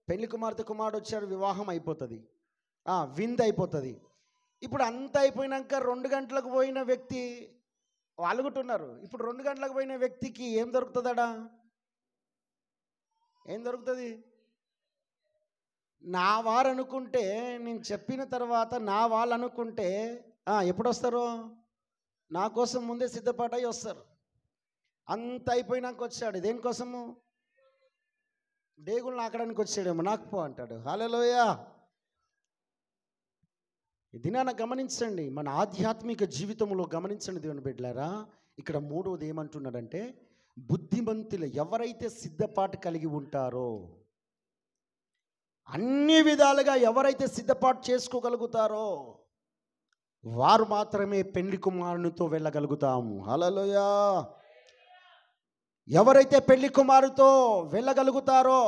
[SPEAKER 1] పెళ్లి కుమార్తె కుమారుడు వచ్చారు, వివాహం అయిపోతుంది, విందు అయిపోతుంది. ఇప్పుడు అంతా అయిపోయినాక 2 గంటలకు పోయిన వ్యక్తి వాళ్ళుకుంటున్నారు. ఇప్పుడు 2 గంటలకు పోయిన వ్యక్తికి ఏం దొరుకుతుందడా? ఏం దొరుకుతుంది? నా వారు అనుకుంటే, నేను చెప్పిన తర్వాత నా వాళ్ళు అనుకుంటే ఎప్పుడు వస్తారు? నా కోసం ముందే సిద్ధపాటు అయ్యి వస్తారు. అంత అయిపోయినాక వచ్చాడు, దేనికోసము? డేగులు నాకడానికి వచ్చాడేమో, నాకు పో అంటాడు. హల్లెలూయా. దినాన గమనించండి, మన ఆధ్యాత్మిక జీవితంలో గమనించండి దేవుని బిడ్డలారా. ఇక్కడ 3వది ఏమంటున్నాడంటే, బుద్ధిమంతులు ఎవరైతే సిద్ధపాటు కలిగి ఉంటారో, అన్ని విధాలుగా ఎవరైతే సిద్ధపాటు చేసుకోగలుగుతారో వారు మాత్రమే పెళ్లి కుమారునితో వెళ్ళగలుగుతాము. హల్లెలూయా. ఎవరైతే పెళ్లి కుమారుతో వెళ్ళగలుగుతారో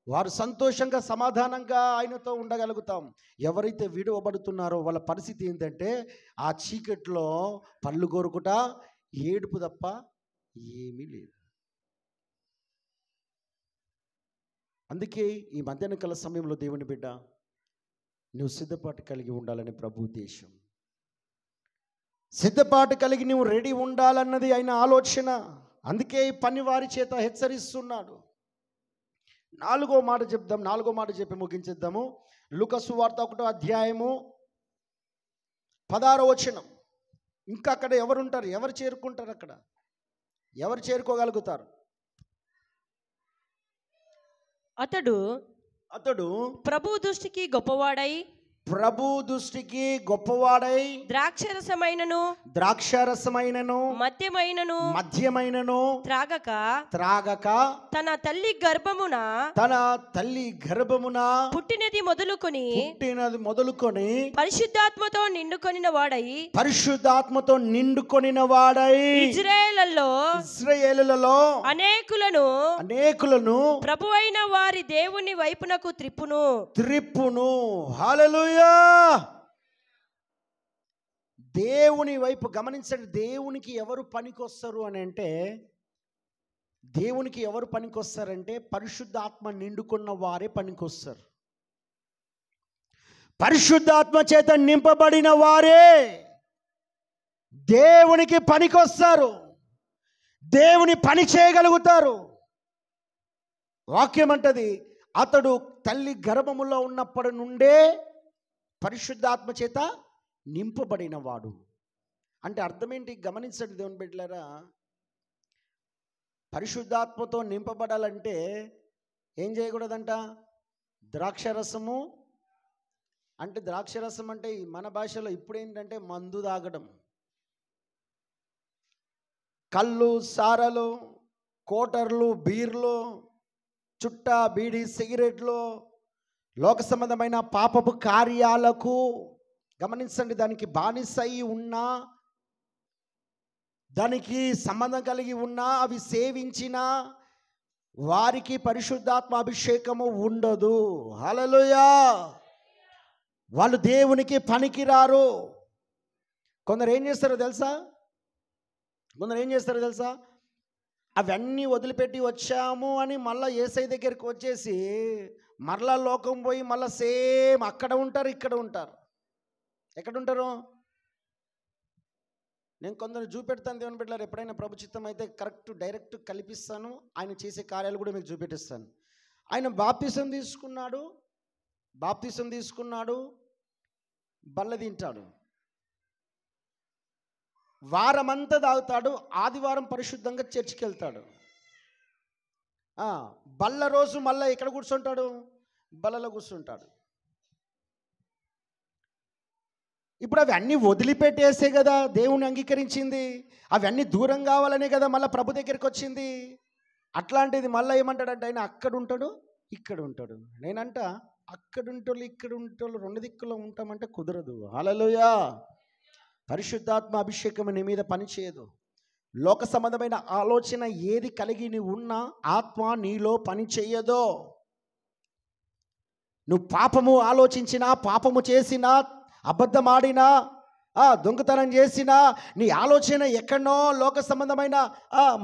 [SPEAKER 1] వారు సంతోషంగా సమాధానంగా ఆయనతో ఉండగలుగుతాం. ఎవరైతే విడవబడుతున్నారో వాళ్ళ పరిస్థితి ఏంటంటే, ఆ చీకట్లో పళ్ళు కొరుకుట, ఏడుపు తప్ప ఏమీ లేదు. అందుకే ఈ మధ్యాహ్నకాల సమయంలో దేవుని బిడ్డ, నువ్వు సిద్ధపాటు కలిగి ఉండాలని ప్రభు ఉద్దేశం. సిద్ధపాటు కలిగి నువ్వు రెడీ ఉండాలన్నది ఆయన ఆలోచన. అందుకే ఈ పని వారి చేత హెచ్చరిస్తున్నాడు. 4వ మాట చెప్దాం, 4వ మాట చెప్పి ముగించేద్దాము. లూకా సువార్త 1వ అధ్యాయము 16వ వచనం. ఇంకా అక్కడ ఎవరుంటారు? ఎవరు చేరుకుంటారు? అక్కడ ఎవరు చేరుకోగలుగుతారు? అతడు
[SPEAKER 2] ప్రభు దృష్టికి గొప్పవాడై
[SPEAKER 1] ద్రాక్షరసమైనను మద్యమైనను త్రాగక
[SPEAKER 2] తన తల్లి గర్భమున పుట్టినది మొదలుకొని పరిశుద్ధాత్మతో నిండుకొనిన వాడై ఇశ్రాయేలులలో అనేకులను ప్రభువైన వారి దేవుని వైపునకు త్రిప్పును. హల్లెలూయా. దేవుని వైపు గమనించండి. దేవునికి ఎవరు పనికొస్తారు అని అంటే, దేవునికి ఎవరు పనికొస్తారంటే పరిశుద్ధాత్మ నిండుకున్న వారే పనికొస్తారు. పరిశుద్ధాత్మ చేత నింపబడిన వారే దేవునికి పనికొస్తారు, దేవుని పని చేయగలుగుతారు. వాక్యం అంటది, అతడు తల్లి గర్భములో ఉన్నప్పటి నుండే పరిశుద్ధాత్మ చేత నింపబడిన వాడు. అంటే అర్థం ఏంటి? గమనించండి దేవుని బిడ్డలారా. పరిశుద్ధాత్మతో నింపబడాలంటే ఏం చేయకూడదంట? ద్రాక్షరసము అంటే, ద్రాక్షరసం అంటే మన భాషలో ఇప్పుడు ఏంటంటే మందు తాగడం, కళ్ళు, సారలు, కోటర్లు, బీర్లు, చుట్టా, బీడి, సిగరెట్లు, లోక సంబంధమైన పాపపు కార్యాలకు గమనించండి, దానికి బానిసై ఉన్నా, దానికి సంబంధం కలిగి ఉన్నా, అవి సేవించిన వారికి పరిశుద్ధాత్మ అభిషేకము ఉండదు. హల్లెలూయా. వాళ్ళు దేవునికి పనికిరారు. కొందరు ఏం చేస్తారో తెలుసా?
[SPEAKER 1] కొందరు ఏం చేస్తారో తెలుసా, అవన్నీ వదిలిపెట్టి వచ్చాము అని మళ్ళీ యేసయ్య దగ్గరికి వచ్చేసి మరలా లోకం పోయి మళ్ళీ సేమ్ అక్కడ ఉంటారు, ఇక్కడ ఉంటారు. ఎక్కడ ఉంటారు? నేను కొందరు చూపెడతాను దేవుని బిడ్డలారా, ఎప్పుడైనా ప్రభు చిత్తం అయితే కరెక్ట్ డైరెక్ట్ కల్పిస్తాను. ఆయన చేసే కార్యాలు కూడా మీకు చూపెట్టిస్తాను. ఆయన బాప్తిసం తీసుకున్నాడు, బల్ల తింటాడు, వారమంతా తాగుతాడు, ఆదివారం పరిశుద్ధంగా చర్చికి వెళ్తాడు. బల్ల రోజు మళ్ళీ ఎక్కడ కూర్చుంటాడు? బల్లలో కూర్చుంటాడు. ఇప్పుడు అవి అన్నీ వదిలిపెట్టేసే కదా దేవుని అంగీకరించింది, అవి అన్నీ దూరం కావాలనే కదా మళ్ళీ ప్రభు దగ్గరికి వచ్చింది. అట్లాంటిది మళ్ళీ ఏమంటాడంటే ఆయన అక్కడ ఉంటాడు, ఇక్కడ ఉంటాడు. నేనంట అక్కడుంటోళ్ళు ఇక్కడ ఉంటోళ్ళు రెండు దిక్కులో ఉంటామంటే కుదరదు. హల్లెలూయా. పరిశుద్ధాత్మ అభిషేకం నీ మీద పనిచేయదు. లోక సంబంధమైన ఆలోచన ఏది కలిగి నువ్వు ఉన్నా ఆత్మ నీలో పని చేయదో. నువ్వు పాపము ఆలోచించినా, పాపము చేసినా, అబద్ధమాడినా, దొంగతనం చేసినా, నీ ఆలోచన ఎక్కడనో లోక సంబంధమైన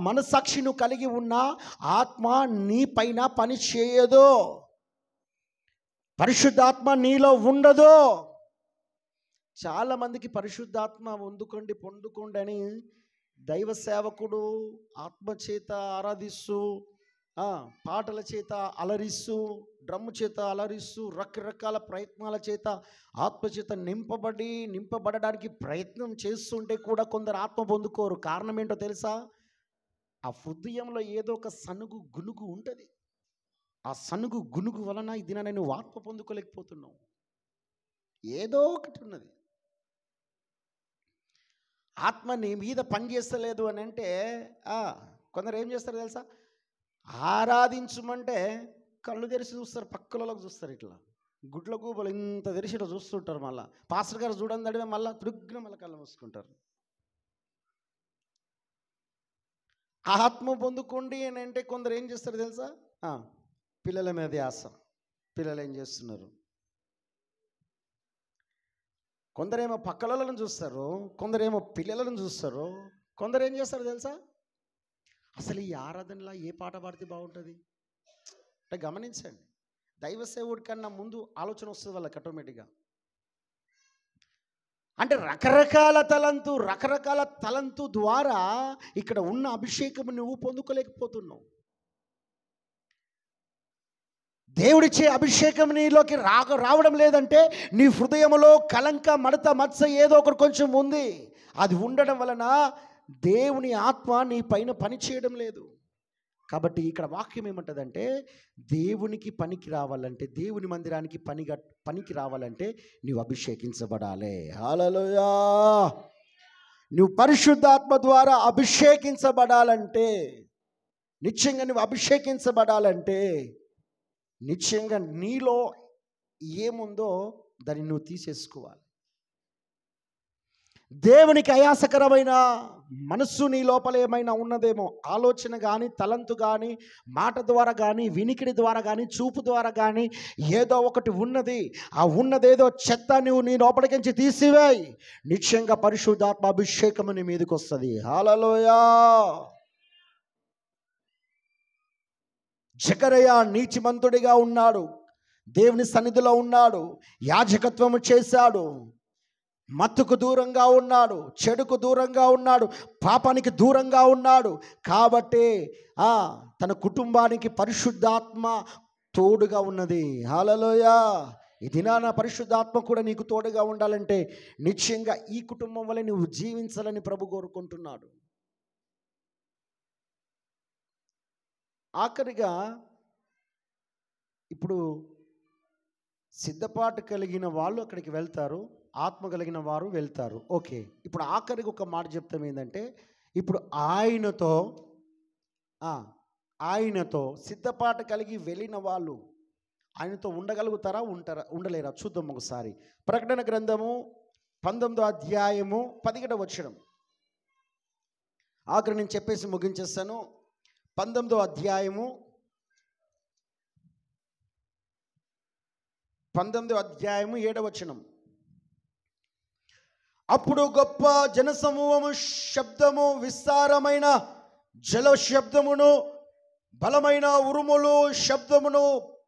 [SPEAKER 1] మనస్సాక్షి నువ్వు కలిగి ఉన్నా ఆత్మ నీ పైన పని చేయదు. పరిశుద్ధాత్మ నీలో ఉండదు. చాలామందికి పరిశుద్ధాత్మ పొందుకోండి అని దైవ సేవకుడు ఆత్మచేత ఆరాధిస్తూ, పాటల చేత అలరిస్తూ, డ్రమ్ము చేత అలరిస్తూ, రకరకాల ప్రయత్నాల చేత ఆత్మచేత నింపబడడానికి ప్రయత్నం చేస్తుంటే కూడా కొందరు ఆత్మ పొందుకోరు. కారణం ఏంటో తెలుసా? ఆ హృదయంలో ఏదో ఒక సనుగు గునుగు ఉంటుంది. ఆ సనుగు గునుగు వలన ఈ దినాన నువ్వు ఆత్మ పొందుకోలేకపోతున్నావు. ఏదో ఒకటి ఉన్నది. ఆత్మ నీ మీద పనిచేస్తలేదు అని అంటే కొందరు ఏం చేస్తారు తెలుసా? ఆరాధించమంటే కళ్ళు తెరిచి చూస్తారు, పక్కలలోకి చూస్తారు, ఇట్లా గుడ్ల గూబలు ఇంత తెరిచి ఇట్లా చూస్తుంటారు. మళ్ళీ పాస్టర్ గారు చూడండి అడిగే మళ్ళీ తృగ్న మళ్ళీ కళ్ళు మూసుకుంటారు. ఆత్మ పొందుకోండి అని అంటే కొందరు ఏం చేస్తారు తెలుసా? పిల్లల మీద ఆశ. పిల్లలు ఏం చేస్తున్నారు? కొందరేమో పక్కలను చూస్తారు, కొందరేమో పిల్లలను చూస్తారు, కొందరు ఏం చేస్తారు తెలుసా? అసలు ఈ ఆరాధనలో ఏ పాట పాడితే బాగుంటుంది అంటే గమనించండి. దైవ సేవుడి కన్నా ముందు ఆలోచన వస్తుంది వాళ్ళకి ఆటోమేటిక్గా. అంటే రకరకాల తలంతు ద్వారా ఇక్కడ ఉన్న అభిషేకం నువ్వు పొందుకోలేకపోతున్నావు. దేవుడిచ్చే అభిషేకం నీలోకి రావడం లేదంటే నీ హృదయంలో కలంక, మడత, మత్స ఏదో ఒకటి కొంచెం ఉంది. అది ఉండడం వలన దేవుని ఆత్మ నీ పైన పని చేయడం లేదు. కాబట్టి ఇక్కడ వాక్యం ఏమంటుందంటే దేవునికి పనికి రావాలంటే, దేవుని మందిరానికి పనికి రావాలంటే నువ్వు అభిషేకించబడాలి. హల్లెలూయా. నువ్వు పరిశుద్ధాత్మ ద్వారా అభిషేకించబడాలంటే, నిశ్చయంగా నువ్వు అభిషేకించబడాలంటే నిశ్చయంగా నీలో ఏముందో దాన్ని నువ్వు తీసేసుకోవాలి. దేవునికి అయాసకరమైన మనస్సు నీ లోపల ఏమైనా ఉన్నదేమో, ఆలోచన కానీ, తలంతు కానీ, మాట ద్వారా కానీ, వినికిడి ద్వారా కానీ, చూపు ద్వారా కానీ ఏదో ఒకటి ఉన్నది. ఆ ఉన్నదేదో చెత్త నువ్వు నీ లోపలికించి తీసివేయి. నిశ్చయంగా పరిశుద్ధాత్మ అభిషేకం నీ మీదకి వస్తుంది. హల్లెలూయా. జకరయా నీతిమంతుడిగా ఉన్నాడు, దేవుని సన్నిధిలో ఉన్నాడు, యాజకత్వము చేశాడు, మత్తుకు దూరంగా ఉన్నాడు, చెడుకు దూరంగా ఉన్నాడు, పాపానికి దూరంగా ఉన్నాడు. కాబట్టి తన కుటుంబానికి పరిశుద్ధాత్మ తోడుగా ఉన్నది. హల్లెలూయా. ఈ దినాన పరిశుద్ధాత్మ కూడా నీకు తోడుగా ఉండాలంటే నిశ్చయంగా ఈ కుటుంబం వల్ల నువ్వు జీవించాలని ప్రభు కోరుకుంటున్నాడు. ఆఖరిగా ఇప్పుడు సిద్ధపాటు కలిగిన వాళ్ళు అక్కడికి వెళ్తారు, ఆత్మ కలిగిన వారు వెళ్తారు. ఓకే, ఇప్పుడు ఆఖరికి ఒక మాట చెప్తాం ఏంటంటే, ఇప్పుడు ఆయనతో సిద్ధపాటు కలిగి వెళ్ళిన వాళ్ళు ఆయనతో ఉండగలుగుతారా, ఉండలేరా? చూద్దాం ఒకసారి. ప్రకటన గ్రంథము 19వ అధ్యాయము 17వ వచనం. ఆఖరి నేను చెప్పేసి ముగించేస్తాను. 19వ అధ్యాయము 7వ వచనం. అప్పుడు గొప్ప జనసమూహము శబ్దము, విస్తారమైన జల శబ్దమును, బలమైన ఉరుములు శబ్దమును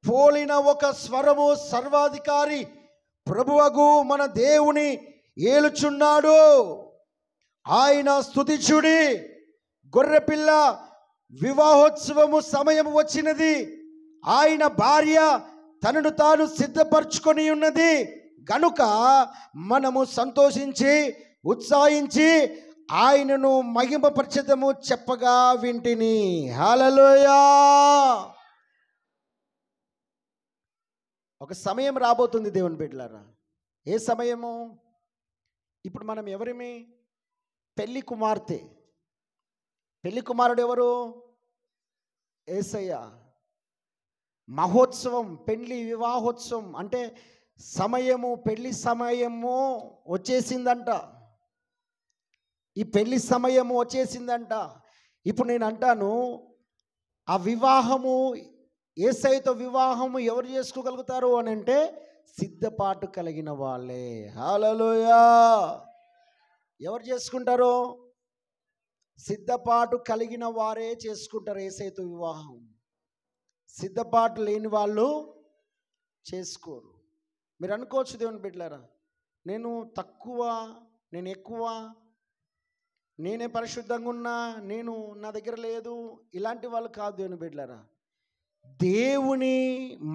[SPEAKER 1] పోలిన ఒక స్వరము సర్వాధికారి ప్రభువగు మన దేవుని ఏలుచున్నాడు. ఆయన స్తుతించుడి, గొర్రెపిల్ల వివాహోత్సవము సమయం వచ్చినది, ఆయన భార్య తనను తాను సిద్ధపరచుకొని ఉన్నది గనుక మనము సంతోషించి ఉత్సాహించి ఆయనను మహిమపరచెదము చెప్పగా వింటిని. హల్లెలూయా. ఒక సమయం రాబోతుంది దేవుని బిడ్డలారా. ఏ సమయము? ఇప్పుడు మనం ఎవరిమి? పెళ్లి కుమార్తె. పెళ్లి కుమారుడు ఎవరు? యేసయ్య. మహోత్సవం, పెళ్లి వివాహోత్సవం అంటే సమయము, పెళ్లి సమయము వచ్చేసిందంట. ఈ పెళ్లి సమయము వచ్చేసిందంట. ఇప్పుడు నేను అంటాను, ఆ వివాహము, యేసయ్యతో వివాహము ఎవరు చేసుకోగలుగుతారు అని అంటే సిద్ధపాటు కలిగిన వాళ్ళే. హల్లెలూయా. ఎవరు చేసుకుంటారు? సిద్ధపాటు కలిగిన వారే చేసుకుంటారు యేసయ్యతో వివాహం. సిద్ధపాటు లేని వాళ్ళు చేసుకోరు. మీరు అనుకోవచ్చు దేవుని బిడ్డలారా, నేను తక్కువ, నేను ఎక్కువ, నేనే పరిశుద్ధంగా ఉన్నా, నేను నా దగ్గర లేదు, ఇలాంటి వాళ్ళు కాదు దేవుని బిడ్డలారా. దేవుని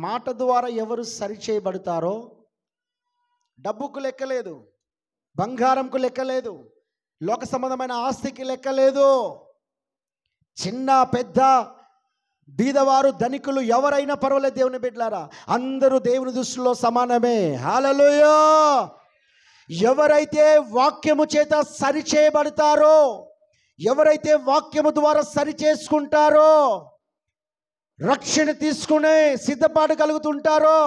[SPEAKER 1] మాట ద్వారా ఎవరు సరిచేయబడతారో, డబ్బుకు లెక్కలేదు, బంగారంకు లెక్కలేదు, లోక సంబంధమైన ఆస్తికి లెక్కలేదు. చిన్న పెద్ద, బీదవారు ధనికులు ఎవరైనా పర్వాలేదు దేవుని బిడ్డలారా, అందరూ దేవుని దృష్టిలో సమానమే. హల్లెలూయా. ఎవరైతే వాక్యము చేత సరిచేయబడతారో, ఎవరైతే వాక్యము ద్వారా సరి చేసుకుంటారో, రక్షణ తీసుకునే సిద్ధపాటు కలుగుతుంటారో,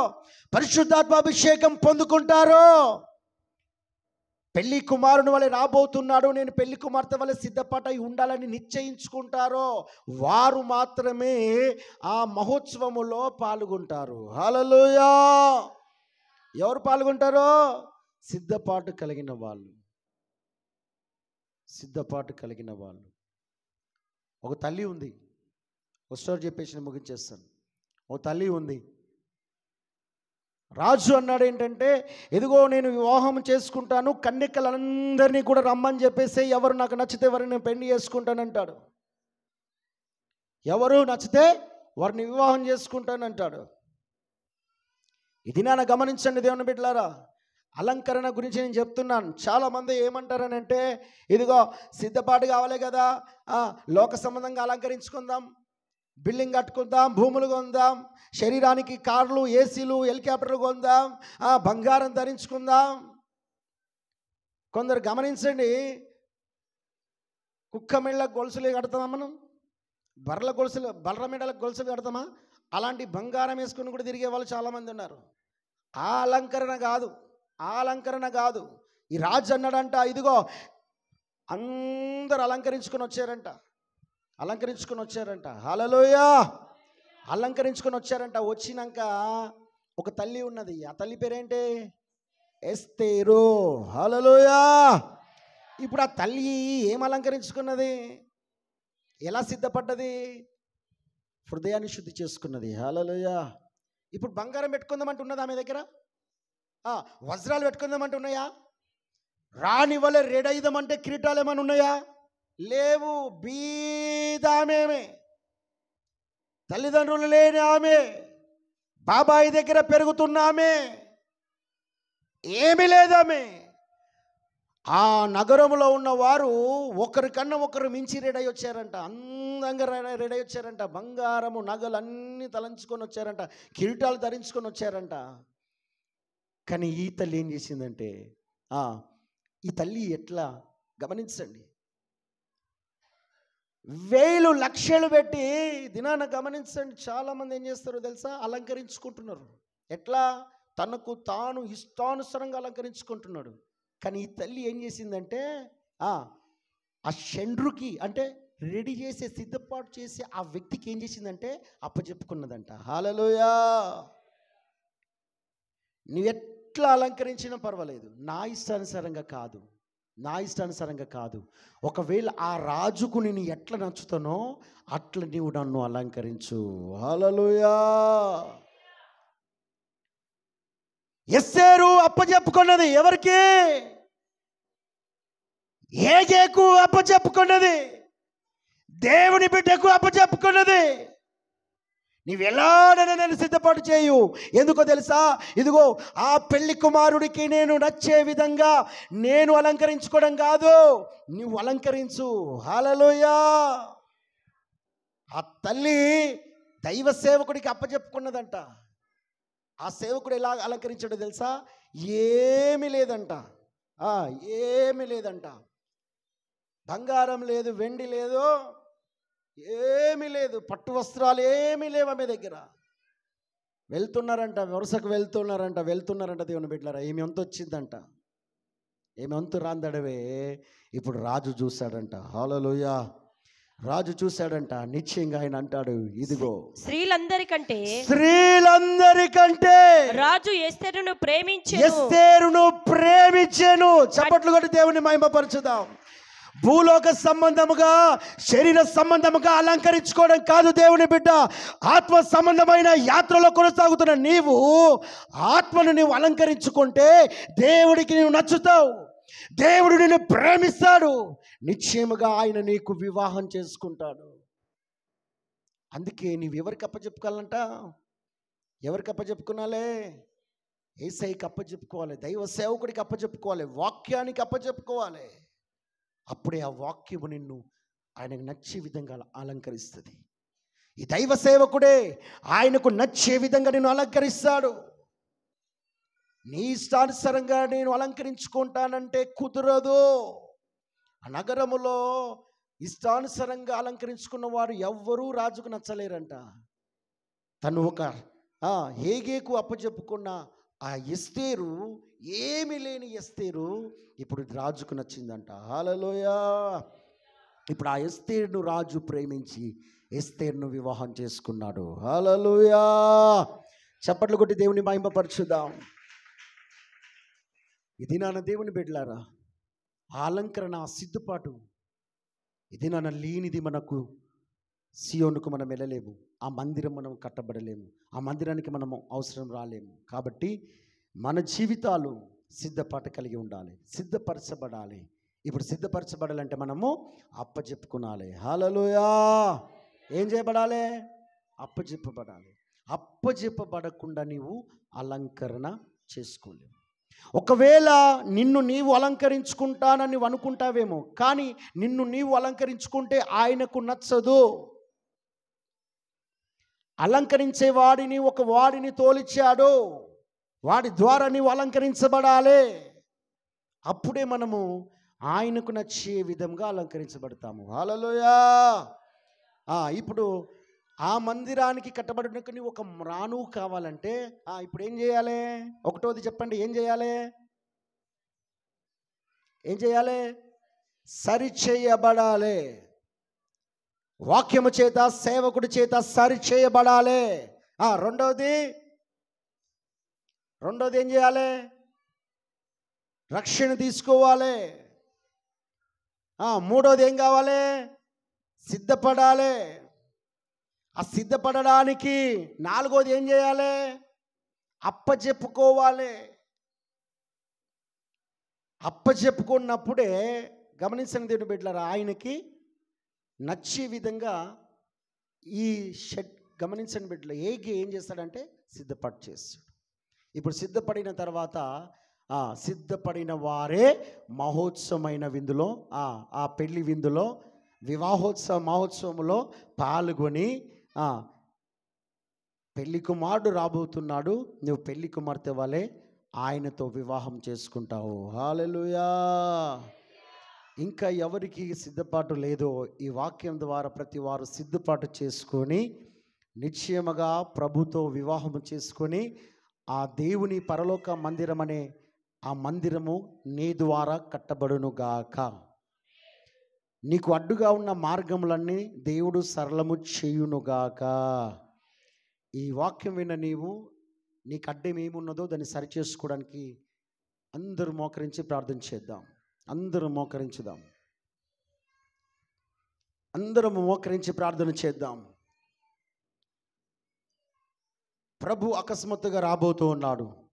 [SPEAKER 1] పరిశుద్ధాత్మ అభిషేకం పొందుకుంటారో, పెళ్లి కుమారుని వలె రాబోతున్నాడు, నేను పెళ్లి కుమార్తె వలె సిద్ధపాటై ఉండాలని నిశ్చయించుకుంటారో వారు మాత్రమే ఆ మహోత్సవములో పాల్గొంటారు. హల్లెలూయా. ఎవరు పాల్గొంటారో? సిద్ధపాటు కలిగిన వాళ్ళు. సిద్ధపాటు కలిగిన వాళ్ళు. ఒక తల్లి ఉంది, ఒక స్టోరీ చెప్పేసి నేను ముగించేస్తాను. ఒక తల్లి ఉంది. రాజు అన్నాడు ఏంటంటే, ఎదుగో నేను వివాహం చేసుకుంటాను, కన్యకలందరినీ కూడా రమ్మని చెప్పేసి, ఎవరు నాకు నచ్చితే వారిని నేను పెళ్లి చేసుకుంటానంటాడు. ఎవరు నచ్చితే వారిని వివాహం చేసుకుంటానంటాడు. ఇది నాన్న గమనించండి దేవుని బిడ్డలారా. అలంకరణ గురించి నేను చెప్తున్నాను. చాలామంది ఏమంటారనంటే, ఇదిగో సిద్ధపాటు కావాలి కదా, లోక సంబంధంగా అలంకరించుకుందాం, బిల్డింగ్ కట్టుకుందాం, భూములు కొందాం, శరీరానికి కార్లు, ఏసీలు, హెలికాప్టర్లు కొందాం, బంగారం ధరించుకుందాం. కొందరు గమనించండి, కుక్క మెళ్ళకు గొలుసులు కడతామా మనం? బర్ర మెడలకు గొలుసులు కడతామా? అలాంటి బంగారం వేసుకుని కూడా తిరిగే వాళ్ళు చాలామంది ఉన్నారు. ఆ అలంకరణ కాదు, ఆ అలంకరణ కాదు. ఈ రాజు అన్నాడంట, ఇదిగో అందరు అలంకరించుకొని వచ్చారంట. హల్లెలూయా. అలంకరించుకొని వచ్చారంట. వచ్చినాక ఒక తల్లి ఉన్నది. ఆ తల్లి పేరేంటి? ఎస్తేరు. హల్లెలూయా. ఇప్పుడు ఆ తల్లి ఏం అలంకరించుకున్నది? ఎలా సిద్ధపడ్డది? హృదయాన్ని శుద్ధి చేసుకున్నది. హల్లెలూయా. ఇప్పుడు బంగారం పెట్టుకుందామంటే ఉన్నదా ఆమె దగ్గర? వజ్రాలు పెట్టుకుందామంటే ఉన్నాయా? రాణి వలె రెడైదామంటే కిరీటాలు ఏమైనా ఉన్నాయా? లేవు. బీదామే, తల్లిదండ్రులు లేని ఆమె, బాబాయి దగ్గర పెరుగుతున్న ఆమె, ఏమీ లేదామె. ఆ నగరంలో ఉన్న వారు ఒకరికన్నా ఒకరు మించి రెడీ వచ్చారంట. అందంగా రెడీ వచ్చారంట. బంగారము నగలు అన్నీ తలంచుకొని వచ్చారంట. కిరీటాలు ధరించుకొని వచ్చారంట. కానీ ఈ తల్లి ఏం చేసిందంటే, ఈ తల్లి ఎట్లా గమనించండి, 1000 లక్షలు పెట్టి దినాన గమనించండి, చాలామంది ఏం చేస్తారో తెలుసా? అలంకరించుకుంటున్నారు. ఎట్లా? తనకు తాను ఇష్టానుసారంగా అలంకరించుకుంటున్నాడు. కానీ ఈ తల్లి ఏం చేసిందంటే, ఆ షండ్రుకి అంటే రెడీ చేసే సిద్ధపాటు చేసే ఆ వ్యక్తికి ఏం చేసిందంటే అప్పచెప్పుకున్నదంట. హల్లెలూయా. నువ్వు ఎట్లా అలంకరించినా పర్వాలేదు, నా ఇష్టానుసారంగా కాదు, నా ఇష్టానుసారంగా కాదు. ఒకవేళ ఆ రాజుకు నేను ఎట్లా నచ్చుతానో అట్లా నీవు నన్ను అలంకరించు. హల్లెలూయా. ఎస్తేరు అప్పచెప్పుకున్నది ఎవరికి? హేగేకు అప్పచెప్పుకున్నది, దేవుని బిడ్డకు అప్పచెప్పుకున్నది. నీవు ఎలాడైనా నన్ను సిద్ధపాటు చేయు. ఎందుకో తెలుసా? ఇదిగో ఆ పెళ్లి కుమారుడికి నేను నచ్చే విధంగా నేను అలంకరించుకోవడం కాదు, నువ్వు అలంకరించు. హల్లెలూయా. ఆ తల్లి దైవ సేవకుడికి అప్పచెప్పుకున్నదంట. ఆ సేవకుడు ఎలా అలంకరించాడో తెలుసా? ఏమీ లేదంట, ఏమీ లేదంట. బంగారం లేదు, వెండి లేదు, ఏమీ లేదు, పట్టు వస్త్రాలు ఏమీ లేవు ఆమె దగ్గర. వెళ్తున్నారంట, వరుసకు వెళ్తున్నారంట దేవుని బిడ్డలారా. ఏమి వంతు వచ్చిందంట, ఏమి వంతు రాందడవే. ఇప్పుడు రాజు చూశాడంట. హల్లెలూయా. రాజు చూశాడంట. నిశ్చయంగా ఆయన అంటాడు, ఇదిగో
[SPEAKER 3] స్త్రీలందరికంటే రాజు ఎస్తేరును
[SPEAKER 1] ప్రేమించెను. చప్పట్లు కొట్టి దేవుని మహిమపరచుదాం. భూలోక సంబంధముగా, శరీర సంబంధముగా అలంకరించుకోవడం కాదు దేవుని బిడ్డ. ఆత్మ సంబంధమైన యాత్రలో కొనసాగుతున్న నీవు ఆత్మను నీవు అలంకరించుకుంటే దేవుడికి నీవు నచ్చుతావు, దేవుడు నిన్ను ప్రేమిస్తాడు, నిశ్చయముగా ఆయన నీకు వివాహం చేసుకుంటాడు. అందుకే నీవు ఎవరికి అప్పచెప్పుకోవాలంట? ఎవరికి అప్పచెప్పుకున్నాలే? యేసయ్యకి అప్పచెప్పుకోవాలి, దైవ సేవకుడికి అప్పచెప్పుకోవాలి, వాక్యానికి అప్పచెప్పుకోవాలి. అప్పుడే ఆ వాక్యము నిన్ను ఆయనకు నచ్చే విధంగా అలంకరిస్తుంది. ఈ దైవ సేవకుడే ఆయనకు నచ్చే విధంగా నిన్ను అలంకరిస్తాడు. నీ ఇష్టానుసారంగా నేను అలంకరించుకుంటానంటే కుదరదు. ఆ నగరములో ఇష్టానుసారంగా అలంకరించుకున్న వారు ఎవ్వరూ రాజుకు నచ్చలేరంట. తను ఒక హేగేకు అప్పచెప్పుకున్న ఆ ఎస్తేరు, ఏమి లేని ఎస్తేరు ఇప్పుడు రాజుకు నచ్చిందంట. హల్లెలూయా. ఇప్పుడు ఆ ఎస్తేరును రాజు ప్రేమించి ఎస్తేరును వివాహం చేసుకున్నాడు. హల్లెలూయా. చప్పట్లు కొట్టి దేవుని మహిమపరచుదాం. ఇది నాన్న దేవుని బిడ్డలారా, ఆ అలంకరణ, ఆ సిద్ధపాటు ఇది నాన్న లేనిది మనకు సియోనుకు మనం వెళ్ళలేము, ఆ మందిరం మనం కట్టబడలేము, ఆ మందిరానికి మనము అవసరం రాలేము. కాబట్టి మన జీవితాలు సిద్ధపాటు కలిగి ఉండాలి, సిద్ధపరచబడాలి. ఇప్పుడు సిద్ధపరచబడాలంటే మనము అప్పచెప్పుకునాలి. హల్లెలూయా. ఏం చేయబడాలి? అప్పచెప్పబడాలి. అప్పచెప్పబడకుండా నీవు అలంకరణ చేసుకోలేవు. ఒకవేళ నిన్ను నీవు అలంకరించుకుంటానని నువ్వు అనుకుంటావేమో, కానీ నిన్ను నీవు అలంకరించుకుంటే ఆయనకు నచ్చదు. అలంకరించే వాడిని ఒక వాడిని తోలిచ్చాడు, వాడి ద్వారా నీవు అలంకరించబడాలి. అప్పుడే మనము ఆయనకు నచ్చే విధంగా అలంకరించబడతాము. హల్లెలూయా. ఇప్పుడు ఆ మందిరానికి కట్టబడినకు నీవు ఒక రాణువు కావాలంటే ఇప్పుడు ఏం చేయాలి? ఒకటోది చెప్పండి, ఏం చేయాలి? ఏం చేయాలి? సరిచేయబడాలి. వాక్యము చేత, సేవకుడి చేత సరిచేయబడాలి. రెండోది ఏం చేయాలి? రక్షణ తీసుకోవాలి. మూడోది ఏం కావాలి? సిద్ధపడాలి. ఆ సిద్ధపడడానికి నాలుగోది ఏం చేయాలి? అప్పచెప్పుకోవాలి. అప్పచెప్పుకున్నప్పుడే గమనించండి దేవుని బిడ్డలారా, ఆయనకి నచ్చే విధంగా ఈ గమనించండి బిడ్డలు, ఏం చేస్తాడంటే సిద్ధపాటు చేస్తాడు. ఇప్పుడు సిద్ధపడిన తర్వాత సిద్ధపడిన వారే మహోత్సవమైన విందులో, ఆ పెళ్లి విందులో, మహోత్సవంలో పాల్గొని పెళ్లి కుమారుడు రాబోతున్నాడు, నువ్వు పెళ్లి కుమార్తె వలె ఆయనతో వివాహం చేసుకుంటావు. హల్లెలూయా. ఇంకా ఎవరికి సిద్ధపాటు లేదో ఈ వాక్యం ద్వారా ప్రతి వారు సిద్ధపాటు చేసుకొని నిశ్చయముగా ప్రభుతో వివాహం చేసుకొని ఆ దేవుని పరలోక మందిరం అనే ఆ మందిరము నీ ద్వారా కట్టబడునుగాక. నీకు అడ్డుగా ఉన్న మార్గములన్నీ దేవుడు సరళము చేయునుగాక. ఈ వాక్యం విన్న నీకు అడ్డం ఏమున్నదో దాన్ని సరిచేసుకోవడానికి అందరూ మోకరించి ప్రార్థన చేద్దాం. అందరూ మోకరించుదాం. అందరం మోకరించి ప్రార్థన చేద్దాం. ప్రభు అకస్మాత్తుగా రాబోతూ ఉన్నాడు.